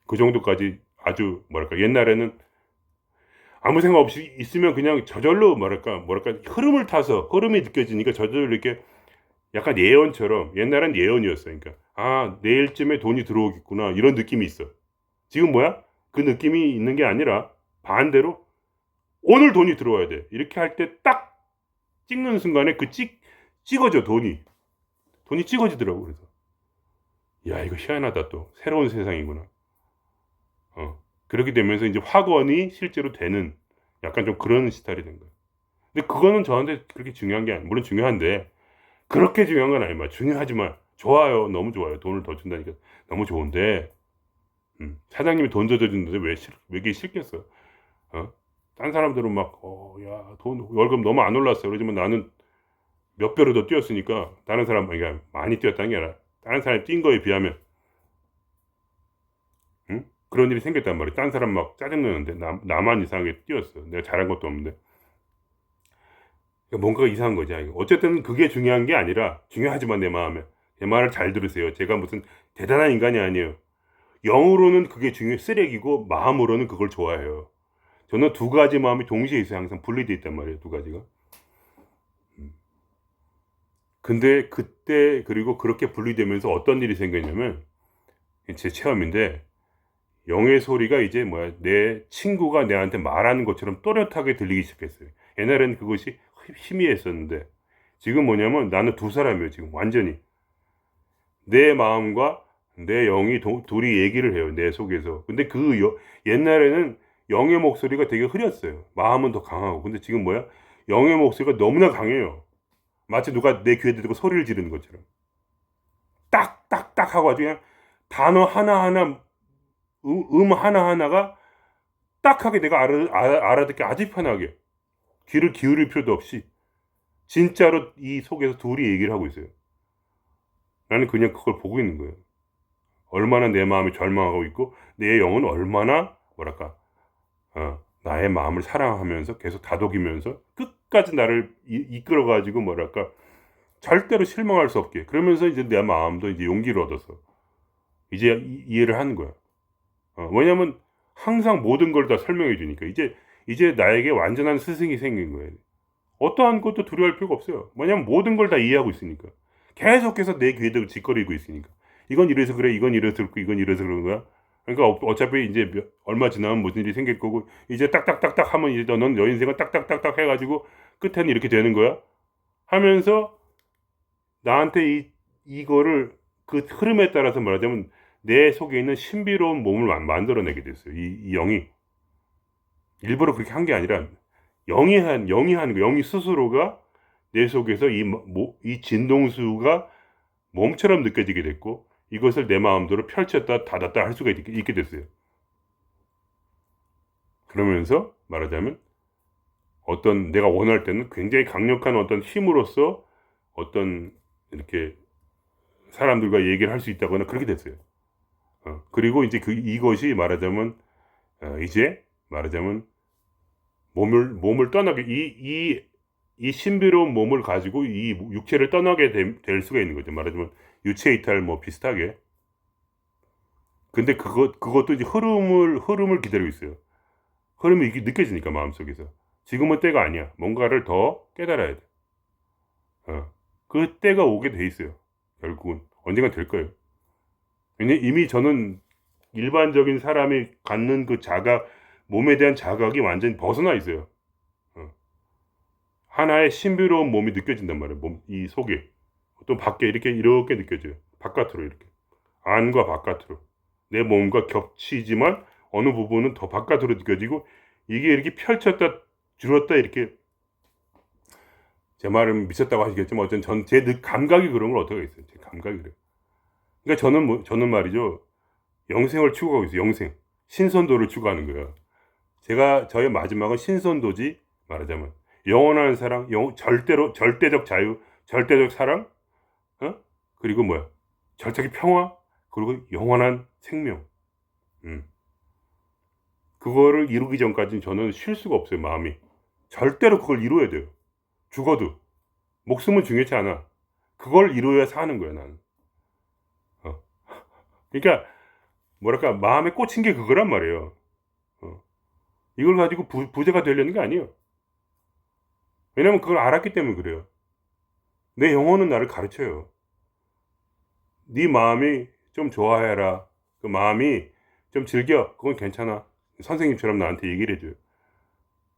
Speaker 1: 그 정도까지 아주 뭐랄까 옛날에는 아무 생각 없이 있으면 그냥 저절로 뭐랄까 흐름을 타서 흐름이 느껴지니까 저절로 이렇게 약간 예언처럼 옛날엔 예언이었어. 그러니까 아 내일쯤에 돈이 들어오겠구나 이런 느낌이 있어. 지금 뭐야? 그 느낌이 있는 게 아니라 반대로 오늘 돈이 들어와야 돼. 이렇게 할 때 딱 찍는 순간에 찍어져 돈이 찍어지더라고. 그래서 야 이거 희한하다 또 새로운 세상이구나. 그렇게 되면서 이제 확언이 실제로 되는 약간 좀 그런 스타일이 된 거야. 근데 그거는 저한테 그렇게 중요한 게 아니에요. 물론 중요한데 그렇게 중요한 건 아니야. 중요하지만 좋아요. 너무 좋아요. 돈을 더 준다니까 너무 좋은데 사장님이 돈 더 준다는데 왜 이게 싫겠어? 딴 사람들은 막 야 돈 월급 너무 안 올랐어. 그러지만 나는 몇 배로 더 뛰었으니까 다른 사람 그러니까 많이 뛰었다는 게 아니라 다른 사람이 뛴 거에 비하면 그런 일이 생겼단 말이야. 딴 사람 막 짜증내는데 나만 이상하게 뛰었어. 내가 잘한 것도 없는데. 그러니까 뭔가 이상한 거지. 어쨌든 그게 중요한 게 아니라 중요하지만 내 마음에 제 말을 잘 들으세요. 제가 무슨 대단한 인간이 아니에요. 영으로는 그게 쓰레기고 마음으로는 그걸 좋아해요. 저는 두 가지 마음이 동시에 있어요. 항상 분리되어 있단 말이에요. 두 가지가. 근데 그때 그리고 그렇게 분리되면서 어떤 일이 생겼냐면 제 체험인데 영의 소리가 이제 뭐야 내 친구가 내한테 말하는 것처럼 또렷하게 들리기 시작했어요. 옛날에는 그것이 희미했었는데 지금 뭐냐면 나는 두 사람이에요. 지금 완전히 내 마음과 내 영이 둘이 얘기를 해요. 내 속에서. 근데 옛날에는 영의 목소리가 되게 흐렸어요. 마음은 더 강하고. 근데 지금 뭐야? 영의 목소리가 너무나 강해요. 마치 누가 내 귀에 대고 소리를 지르는 것처럼. 딱딱딱 하고 아주 그냥 단어 하나하나, 하나하나가 딱하게 내가 알아듣기 아주 편하게. 귀를 기울일 필요도 없이. 진짜로 이 속에서 둘이 얘기를 하고 있어요. 나는 그냥 그걸 보고 있는 거예요. 얼마나 내 마음이 절망하고 있고, 내 영은 얼마나, 뭐랄까, 나의 마음을 사랑하면서 계속 다독이면서 끝까지 나를 이끌어가지고, 뭐랄까, 절대로 실망할 수 없게. 그러면서 이제 내 마음도 이제 용기를 얻어서 이제 이해를 하는 거야. 왜냐면 항상 모든 걸 다 설명해 주니까. 이제 나에게 완전한 스승이 생긴 거예요. 어떠한 것도 두려워할 필요가 없어요. 왜냐면 모든 걸 다 이해하고 있으니까. 계속해서 내 귀에 대고 짓거리고 있으니까. 이건 이래서 그래, 이건 이래서 그렇고, 이건 이래서 그런 거야. 그러니까 어차피 이제 얼마 지나면 무슨 일이 생길 거고, 이제 딱딱딱딱 하면 이제 넌 너 인생은 딱딱딱딱 해가지고 끝에는 이렇게 되는 거야. 하면서 나한테 이거를 그 흐름에 따라서 말하자면 내 속에 있는 신비로운 몸을 만들어내게 됐어요. 이 영이. 일부러 그렇게 한 게 아니라 영이 한 거, 영이 스스로가 내 속에서 이 진동수가 몸처럼 느껴지게 됐고, 이것을 내 마음대로 펼쳤다 닫았다 할 수가 있게 됐어요. 그러면서 말하자면 어떤 내가 원할 때는 굉장히 강력한 어떤 힘으로써 어떤 이렇게 사람들과 얘기를 할 수 있다거나 그렇게 됐어요. 그리고 이제 이것이 말하자면 이제 말하자면 몸을 떠나게 이 신비로운 몸을 가지고 이 육체를 떠나게 될 수가 있는 거죠. 말하자면 유체 이탈 뭐 비슷하게. 근데 그것도 이제 흐름을 기다리고 있어요. 흐름이 이게 느껴지니까 마음속에서. 지금은 때가 아니야. 뭔가를 더 깨달아야 돼. 그 때가 오게 돼 있어요. 결국은 언젠가 될 거예요. 왜냐면 이미 저는 일반적인 사람이 갖는 그 몸에 대한 자각이 완전히 벗어나 있어요. 하나의 신비로운 몸이 느껴진단 말이에요. 이 속에. 또 밖에 이렇게 느껴져요. 바깥으로 이렇게. 안과 바깥으로. 내 몸과 겹치지만 어느 부분은 더 바깥으로 느껴지고, 이게 이렇게 펼쳤다 줄었다 이렇게, 제 말은 미쳤다고 하시겠지만 어쨌든 제 감각이 그런 걸 어떻게 있어요. 제 감각이 그래요. 그러니까 저는 말이죠. 영생을 추구하고 있어요. 영생. 신선도를 추구하는 거예요. 저의 마지막은 신선도지, 말하자면. 영원한 사랑, 절대적 자유, 절대적 사랑, 그리고 뭐야? 절대적 평화, 그리고 영원한 생명. 그거를 이루기 전까지는 저는 쉴 수가 없어요, 마음이. 절대로 그걸 이루어야 돼요. 죽어도. 목숨은 중요치 않아. 그걸 이루어야 사는 거야, 나는. 그러니까, 뭐랄까, 마음에 꽂힌 게 그거란 말이에요. 이걸 가지고 부자가 되려는 게 아니에요. 왜냐면 그걸 알았기 때문에 그래요. 내 영혼은 나를 가르쳐요. 네 마음이 좀 좋아해라. 그 마음이 좀 즐겨. 그건 괜찮아. 선생님처럼 나한테 얘기를 해줘요.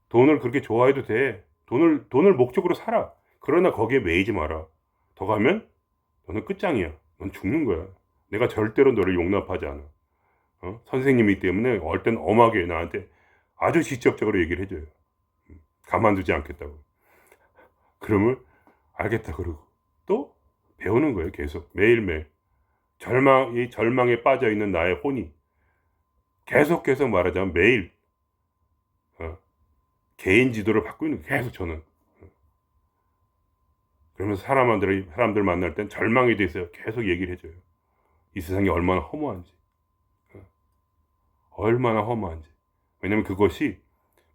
Speaker 1: 돈을 그렇게 좋아해도 돼. 돈을 목적으로 살아. 그러나 거기에 매이지 마라. 더 가면 너는 끝장이야. 넌 죽는 거야. 내가 절대로 너를 용납하지 않아. 선생님이기 때문에 어떨 땐 엄하게 나한테 아주 직접적으로 얘기를 해줘요. 가만두지 않겠다고. 그러면 알겠다 그러고 또 배우는 거예요. 계속 매일매일. 이 절망에 빠져 있는 나의 혼이 계속 말하자면 매일 개인 지도를 받고 있는 거예요. 계속 저는. 그러면서 사람들 만날 땐 절망에 대해서 계속 얘기를 해줘요. 이 세상이 얼마나 허무한지. 얼마나 허무한지. 왜냐면 그것이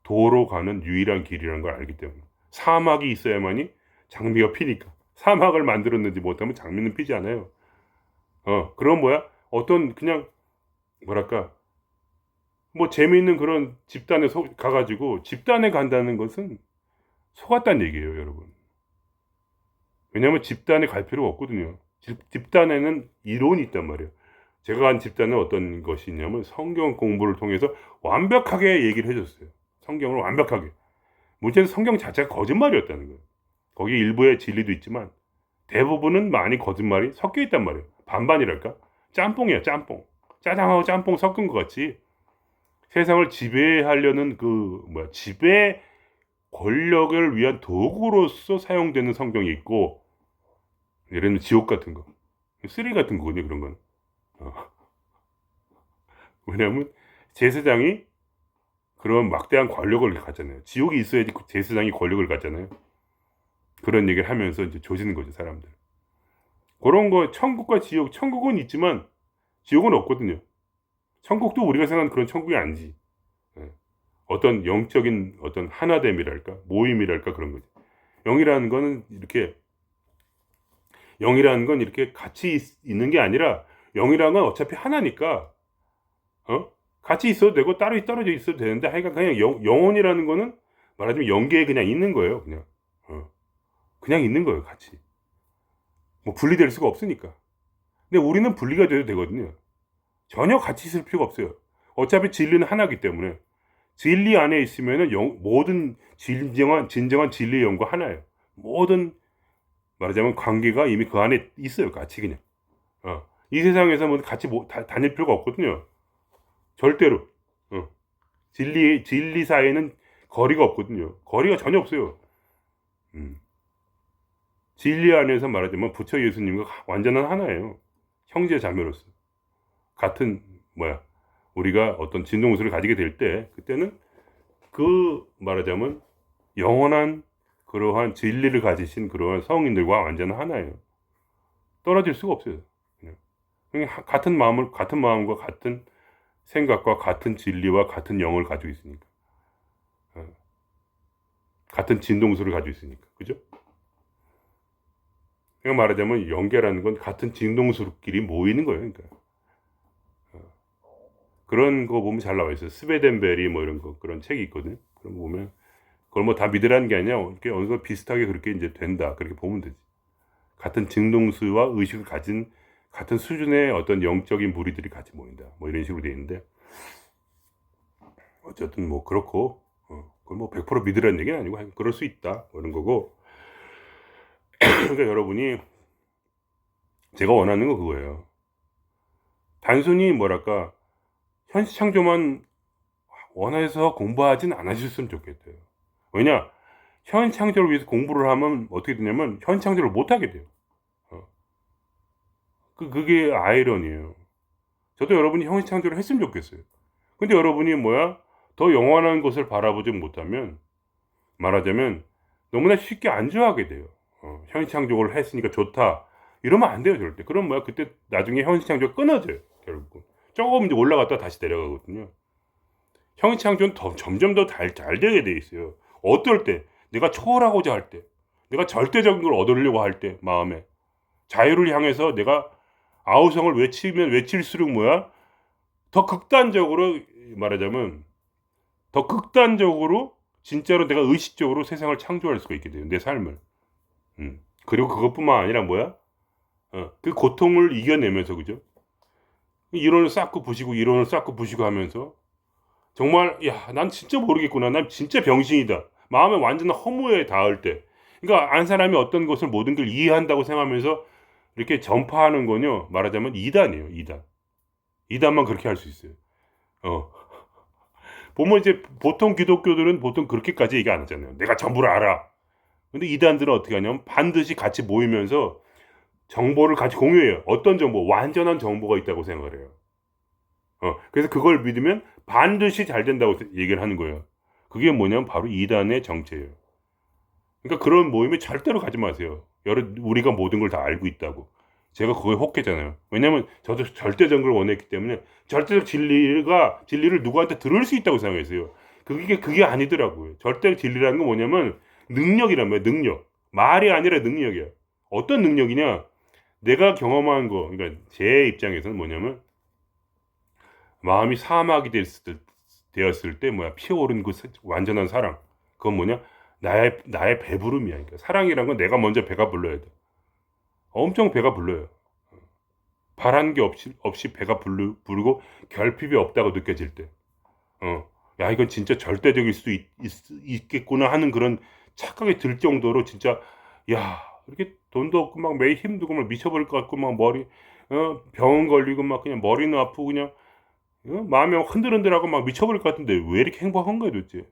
Speaker 1: 도로 가는 유일한 길이라는 걸 알기 때문에. 사막이 있어야만이 장미가 피니까. 사막을 만들었는지 못하면 장미는 피지 않아요. 그럼 뭐야? 어떤 그냥 뭐랄까 뭐 재미있는 그런 집단에 가가지고 집단에 간다는 것은 속았다는 얘기예요, 여러분. 왜냐하면 집단에 갈 필요가 없거든요. 집단에는 이론이 있단 말이에요. 제가 간 집단은 어떤 것이 있냐면 성경 공부를 통해서 완벽하게 얘기를 해줬어요. 성경을 완벽하게. 문제는 성경 자체가 거짓말이었다는 거예요. 거기 일부의 진리도 있지만 대부분은 많이 거짓말이 섞여 있단 말이에요. 반반이랄까? 짬뽕이야, 짬뽕. 짜장하고 짬뽕 섞은 것 같이 세상을 지배하려는 지배 권력을 위한 도구로서 사용되는 성경이 있고, 예를 들면 지옥 같은 거, 쓰레기 같은 거거든요, 그런 건. 어. 왜냐하면 제사장이 그런 막대한 권력을 갖잖아요. 지옥이 있어야지 제사장이 권력을 갖잖아요. 그런 얘기를 하면서 이제 조지는 거죠, 사람들. 그런 거, 천국과 지옥, 천국은 있지만 지옥은 없거든요. 천국도 우리가 생각하는 그런 천국이 아니지. 예. 어떤 영적인 어떤 하나됨이랄까, 모임이랄까, 그런 거지. 영이라는 거는 이렇게, 영이라는 건 이렇게 같이 있는 게 아니라, 영이라는 건 어차피 하나니까, 같이 있어도 되고 따로 떨어져 있어도 되는데, 하여간 그냥 영혼이라는 거는 말하자면 영계에 그냥 있는 거예요. 그냥 그냥 있는 거예요, 같이. 뭐 분리될 수가 없으니까. 근데 우리는 분리가 돼도 되거든요. 전혀 같이 있을 필요가 없어요. 어차피 진리는 하나이기 때문에 진리 안에 있으면은 모든 진정한 진리의 영과 하나예요. 모든 말하자면 관계가 이미 그 안에 있어요, 같이 그냥. 이 세상에서 뭐 같이 다닐 필요가 없거든요. 절대로. 진리 사이에는 거리가 없거든요. 거리가 전혀 없어요. 진리 안에서 말하자면 부처 예수님과 완전한 하나예요. 형제 자매로서. 같은 우리가 어떤 진동수를 가지게 될 때, 그때는 그 말하자면 영원한 그러한 진리를 가지신 그러한 성인들과 완전한 하나예요. 떨어질 수가 없어요. 그냥 같은 마음과 같은 생각과 같은 진리와 같은 영을 가지고 있으니까. 같은 진동수를 가지고 있으니까. 그죠? 그러니까 말하자면 영계라는 건 같은 진동수끼리 모이는 거예요. 그러니까. 그런 거 보면 잘 나와 있어요. 스베덴베리 뭐 이런 거, 그런 책이 있거든요. 그런 거 보면 그걸 뭐 다 믿으라는 게 아니라 이렇게 어느 정도 비슷하게 그렇게 이제 된다, 그렇게 보면 되지. 같은 진동수와 의식을 가진 같은 수준의 어떤 영적인 무리들이 같이 모인다, 뭐 이런 식으로 돼 있는데, 어쨌든 뭐 그렇고, 그걸 뭐 100% 믿으라는 얘기는 아니고 그럴 수 있다, 뭐 이런 거고. 그러니까 여러분이, 제가 원하는 거 그거예요. 단순히 뭐랄까 현시창조만 원해서 공부하진 않으셨으면 좋겠대요. 왜냐, 현시창조를 위해서 공부를 하면 어떻게 되냐면 현시창조를 못하게 돼요. 그게 아이러니에요. 저도 여러분이 현시창조를 했으면 좋겠어요. 근데 여러분이 더 영원한 것을 바라보지 못하면, 말하자면 너무나 쉽게 안주하게 돼요. 현시창조를 했으니까 좋다, 이러면 안 돼요, 절대. 그럼 그때 나중에 현시창조가 끊어져요, 결국. 조금 이제 올라갔다 다시 내려가거든요. 현시창조는 점점 더 잘 되게 돼 있어요. 어떨 때, 내가 초월하고자 할 때, 내가 절대적인 걸 얻으려고 할 때, 마음에 자유를 향해서 내가 아우성을 외칠수록 더 극단적으로, 말하자면 더 극단적으로 진짜로 내가 의식적으로 세상을 창조할 수가 있게 돼요, 내 삶을. 그리고 그것뿐만 아니라 그 고통을 이겨내면서, 그죠? 이론을 쌓고 부시고 하면서, 정말 난 진짜 모르겠구나, 난 진짜 병신이다, 마음에 완전 허무에 닿을 때, 그러니까 안 사람이 어떤 것을 모든 걸 이해한다고 생각하면서 이렇게 전파하는 건요, 말하자면 이단이에요. 이단만 그렇게 할 수 있어요. 보면 이제 보통 기독교들은 보통 그렇게까지 얘기 안 하잖아요. 내가 전부를 알아. 근데 이단들은 어떻게 하냐면 반드시 같이 모이면서 정보를 같이 공유해요. 어떤 정보? 완전한 정보가 있다고 생각을 해요. 그래서 그걸 믿으면 반드시 잘 된다고 얘기를 하는 거예요. 그게 뭐냐면 바로 이단의 정체예요. 그러니까 그런 모임에 절대로 가지 마세요. 우리가 모든 걸 다 알고 있다고. 제가 그거에 혹했잖아요. 왜냐면 저도 절대적인 걸 원했기 때문에, 절대적 진리를 누구한테 들을 수 있다고 생각했어요. 그게 아니더라고요. 절대적 진리라는 건 뭐냐면 능력이란 말이에요. 능력. 말이 아니라 능력이야. 어떤 능력이냐? 내가 경험한 거, 그러니까 제 입장에서는 뭐냐면, 마음이 사막이 되었을 때 피어오른 그 완전한 사랑. 그건 나의 배부름이야. 그러니까 사랑이란 건 내가 먼저 배가 불러야 돼. 엄청 배가 불러요. 바라는 게 없이 배가 부르고 결핍이 없다고 느껴질 때, 야, 이건 진짜 절대적일 수 있겠구나 하는 그런 착각이 들 정도로, 진짜, 야, 이렇게 돈도 없고 매일 힘들고 미쳐버릴 것 같고 머리 병원 걸리고 막 그냥 머리는 아프고 그냥 마음이 막 흔들흔들하고 막 미쳐버릴 것 같은데 왜 이렇게 행복한 거야 도대체?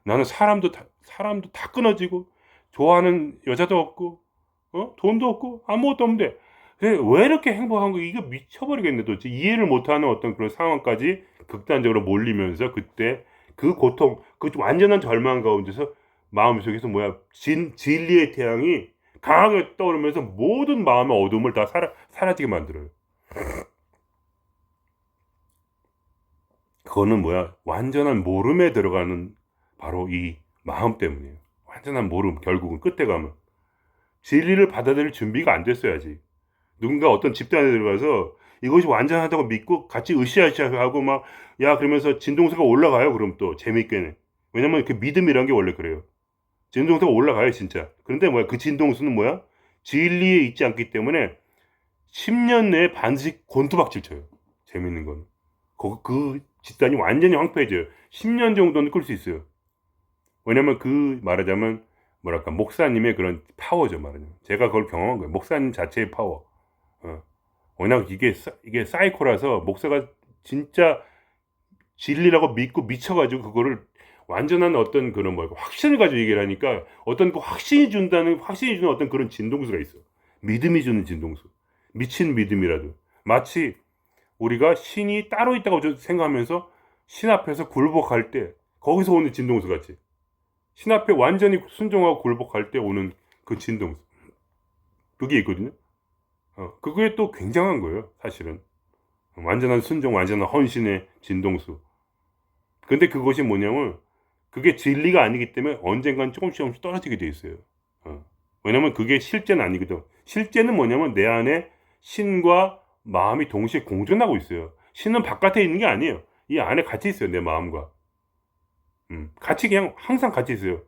Speaker 1: 나는 사람도 다 끊어지고 좋아하는 여자도 없고 돈도 없고 아무것도 없는데 왜 이렇게 행복한 거야? 이거 미쳐버리겠네 도대체. 이해를 못하는 어떤 그런 상황까지 극단적으로 몰리면서 그때 그 고통, 그 완전한 절망 가운데서 마음속에서 뭐야 진리의 태양이 강하게 떠오르면서 모든 마음의 어둠을 다 사라지게 만들어요. 그거는 뭐야 완전한 모름에 들어가는 바로 이 마음 때문이에요. 완전한 모름. 결국은 끝에 가면 진리를 받아들일 준비가 안 됐어야지. 누군가 어떤 집단에 들어가서 이것이 완전하다고 믿고 같이 으쌰으쌰하고 막 야 그러면서 진동수가 올라가요. 그럼 또 재밌게는. 왜냐면 그 믿음이란 게 원래 그래요. 진동수가 올라가요 진짜. 그런데 뭐야 그 진동수는 뭐야 진리에 있지 않기 때문에 10년 내에 반드시 곤두박질 쳐요. 재밌는 건 그 집단이 완전히 황폐해져요. 10년 정도는 끌 수 있어요. 왜냐면 그 말하자면 뭐랄까 목사님의 그런 파워죠. 말하자면 제가 그걸 경험한 거예요. 목사님 자체의 파워. 워낙 이게 사이코라서 목사가 진짜 진리라고 믿고 미쳐가지고 그거를 완전한 어떤 그런 뭐 확신을 가지고 얘기를 하니까 어떤 그 확신이 주는 어떤 그런 진동수가 있어. 믿음이 주는 진동수. 미친 믿음이라도 마치 우리가 신이 따로 있다고 생각하면서 신 앞에서 굴복할 때 거기서 오는 진동수 같이 신 앞에 완전히 순종하고 굴복할 때 오는 그 진동수 그게 있거든요. 그게 또 굉장한 거예요 사실은. 완전한 순종 완전한 헌신의 진동수. 근데 그것이 뭐냐면 그게 진리가 아니기 때문에 언젠간 조금씩 떨어지게 돼 있어요. 왜냐면 그게 실제는 아니거든. 실제는 뭐냐면 내 안에 신과 마음이 동시에 공존하고 있어요. 신은 바깥에 있는 게 아니에요. 이 안에 같이 있어요. 내 마음과. 같이 그냥 항상 같이 있어요.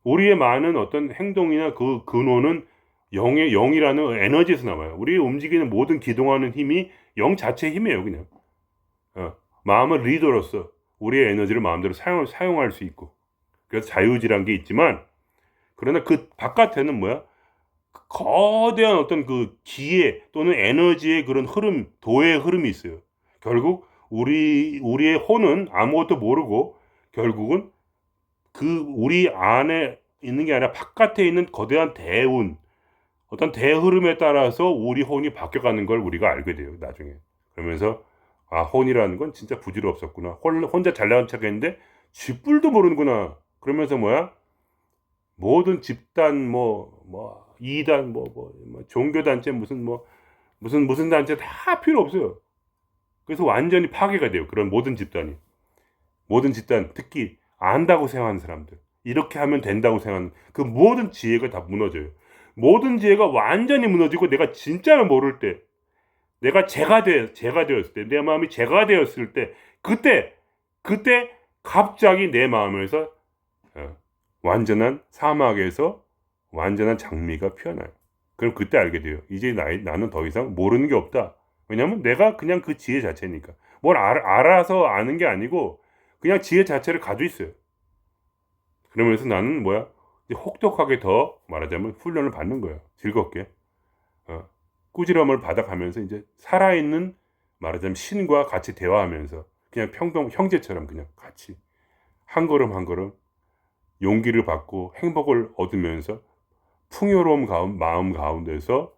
Speaker 1: 우리의 많은 어떤 행동이나 그 근원은 영이라는 에너지에서 나와요. 우리 움직이는 모든 기동하는 힘이 영 자체의 힘이에요. 그냥. 마음을 리더로서 우리의 에너지를 마음대로 사용할 수 있고. 그래서 자유지란 게 있지만 그러나 그 바깥에는 뭐야? 거대한 어떤 그 기회 또는 에너지의 그런 흐름, 도의 흐름이 있어요. 결국 우리의 혼은 아무것도 모르고 결국은 그 우리 안에 있는 게 아니라 바깥에 있는 거대한 대운, 어떤 대흐름에 따라서 우리 혼이 바뀌어가는 걸 우리가 알게 돼요. 나중에. 그러면서 혼이라는 건 진짜 부질없었구나. 혼자 잘 나간 척했는데 쥐뿔도 모르는구나. 그러면서 뭐야? 모든 집단 이단 종교 단체 무슨 단체 다 필요 없어요. 그래서 완전히 파괴가 돼요. 그런 모든 집단 특히 안다고 생각하는 사람들 이렇게 하면 된다고 생각하는 그 모든 지혜가 다 무너져요. 모든 지혜가 완전히 무너지고 내가 진짜를 모를 때 내가 제가 되었을 때 내 마음이 제가 되었을 때 그때 갑자기 내 마음에서 완전한 사막에서 완전한 장미가 피어나요. 그럼 그때 알게 돼요. 이제 나는 더 이상 모르는 게 없다. 왜냐면 내가 그냥 그 지혜 자체니까. 뭘 알아서 아는 게 아니고 그냥 지혜 자체를 가지고 있어요. 그러면서 나는 뭐야? 이제 혹독하게 더 말하자면 훈련을 받는 거예요. 즐겁게. 꾸지람을 받아가면서 이제 살아있는 말하자면 신과 같이 대화하면서 그냥 평범 형제처럼 그냥 같이 한 걸음 한 걸음 용기를 받고 행복을 얻으면서 풍요로움 마음 가운데서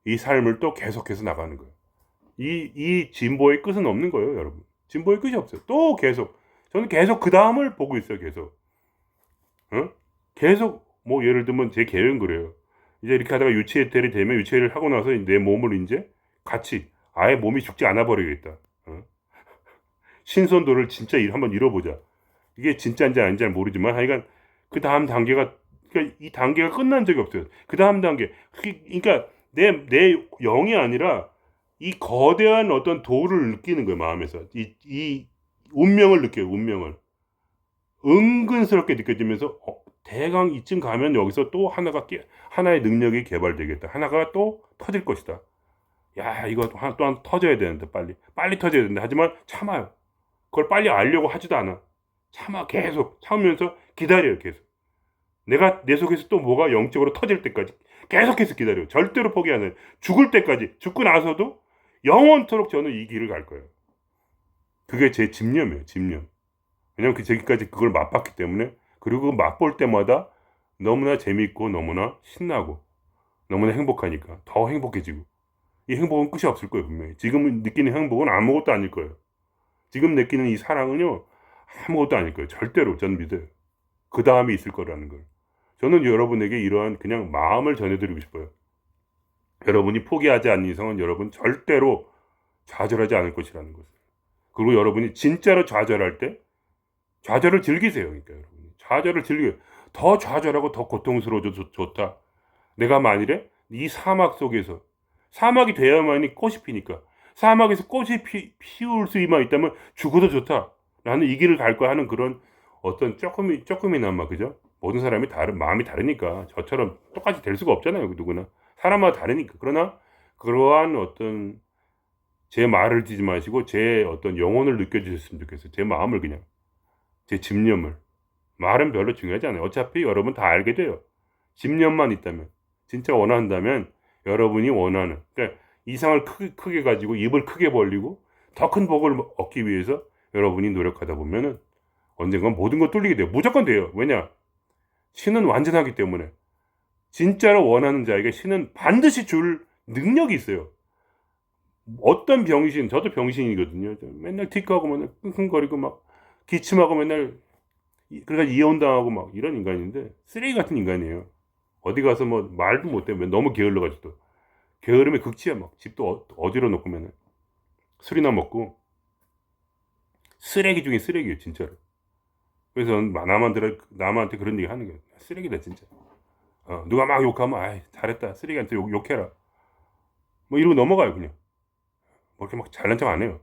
Speaker 1: 이 삶을 또 계속해서 나가는 거예요. 이 진보의 끝은 없는 거예요, 여러분. 진보의 끝이 없어요. 또 계속 저는 계속 그 다음을 보고 있어요, 계속. 계속 뭐 예를 들면 제 계획은 그래요. 이제 이렇게 하다가 유치해텔이 되면 유치해를 하고 나서 내 몸을 이제 같이 아예 몸이 죽지 않아 버리겠다. 신선도를 진짜 한번 잃어보자. 이게 진짜인지 아닌지 잘 모르지만 하여간 그 다음 단계가 그러니까 이 단계가 끝난 적이 없어요. 그 다음 단계 그러니까 내 영이 아니라 이 거대한 어떤 도를 느끼는 거예요. 마음에서 이 운명을 느껴요. 운명을 은근스럽게 느껴지면서 대강 이쯤 가면 여기서 또 하나의 능력이 개발되겠다. 하나가 또 터질 것이다. 야 이거 또한 터져야 되는데 빨리 터져야 되는데 하지만 참아요. 그걸 빨리 알려고 하지도 않아. 계속 참으면서 기다려요. 계속 내가 내 속에서 또 뭐가 영적으로 터질 때까지 계속해서 기다려요. 절대로 포기 안 해요. 죽을 때까지, 죽고 나서도 영원토록 저는 이 길을 갈 거예요. 그게 제 집념이에요. 집념. 왜냐면 저기까지 그걸 맛봤기 때문에. 그리고 맛볼 때마다 너무나 재밌고 너무나 신나고 너무나 행복하니까 더 행복해지고, 이 행복은 끝이 없을 거예요. 분명히 지금 느끼는 행복은 아무것도 아닐 거예요. 지금 느끼는 이 사랑은요, 아무것도 아닐 거예요. 절대로. 저는 믿어요. 그 다음이 있을 거라는 걸. 저는 여러분에게 이러한 그냥 마음을 전해드리고 싶어요. 여러분이 포기하지 않는 이상은 여러분 절대로 좌절하지 않을 것이라는 것을. 그리고 여러분이 진짜로 좌절할 때 좌절을 즐기세요. 그러니까 여러분이 좌절을 즐겨요. 더 좌절하고 더 고통스러워져도 좋다. 내가 만일에 이 사막 속에서, 사막이 돼야만이 꽃이 피니까, 사막에서 꽃이 피울 수만 있다면 죽어도 좋다. 나는 이 길을 갈 거야 하는 그런 어떤 조금이나마, 그죠? 모든 사람이 마음이 다르니까 저처럼 똑같이 될 수가 없잖아요. 누구나. 사람마다 다르니까. 그러나 그러한 어떤 제 말을 듣지 마시고 제 어떤 영혼을 느껴주셨으면 좋겠어요. 제 마음을 그냥. 제 집념을. 말은 별로 중요하지 않아요. 어차피 여러분 다 알게 돼요. 집념만 있다면. 진짜 원한다면 여러분이 원하는, 그러니까 이상을 크게 가지고 입을 크게 벌리고 더 큰 복을 얻기 위해서 여러분이 노력하다 보면은 언젠간 모든 거 뚫리게 돼요. 무조건 돼요. 왜냐? 신은 완전하기 때문에. 진짜로 원하는 자에게 신은 반드시 줄 능력이 있어요. 어떤 병신, 저도 병신이거든요. 맨날 틱하고 맨날 끙끙거리고 막 기침하고 맨날, 그러니까 이혼당하고 막 이런 인간인데, 쓰레기 같은 인간이에요. 어디 가서 뭐 말도 못해. 너무 게을러가지고. 게으름의 극치야. 막 집도 어디로 놓고 맨날 술이나 먹고. 쓰레기 중에 쓰레기예요, 진짜로. 그래서 남한테 그런 얘기 하는 거예요. 쓰레기다, 진짜. 누가 막 욕하면, 아이, 잘했다. 쓰레기한테 욕해라. 뭐 이러고 넘어가요, 그냥. 뭐 이렇게 막 잘난 척 안 해요.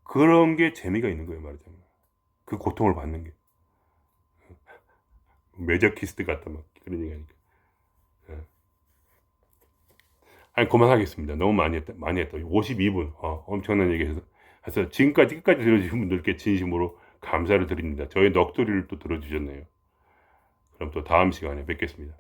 Speaker 1: 그런 게 재미가 있는 거예요, 말하자면. 그 고통을 받는 게. 매저키스트 같다, 막 그런 얘기 하니까. 예. 아니, 그만하겠습니다. 너무 많이 했다. 52분. 엄청난 얘기해서. 그래서 지금까지 끝까지 들어주신 분들께 진심으로 감사를 드립니다. 저의 넋두리를 또 들어주셨네요. 그럼 또 다음 시간에 뵙겠습니다.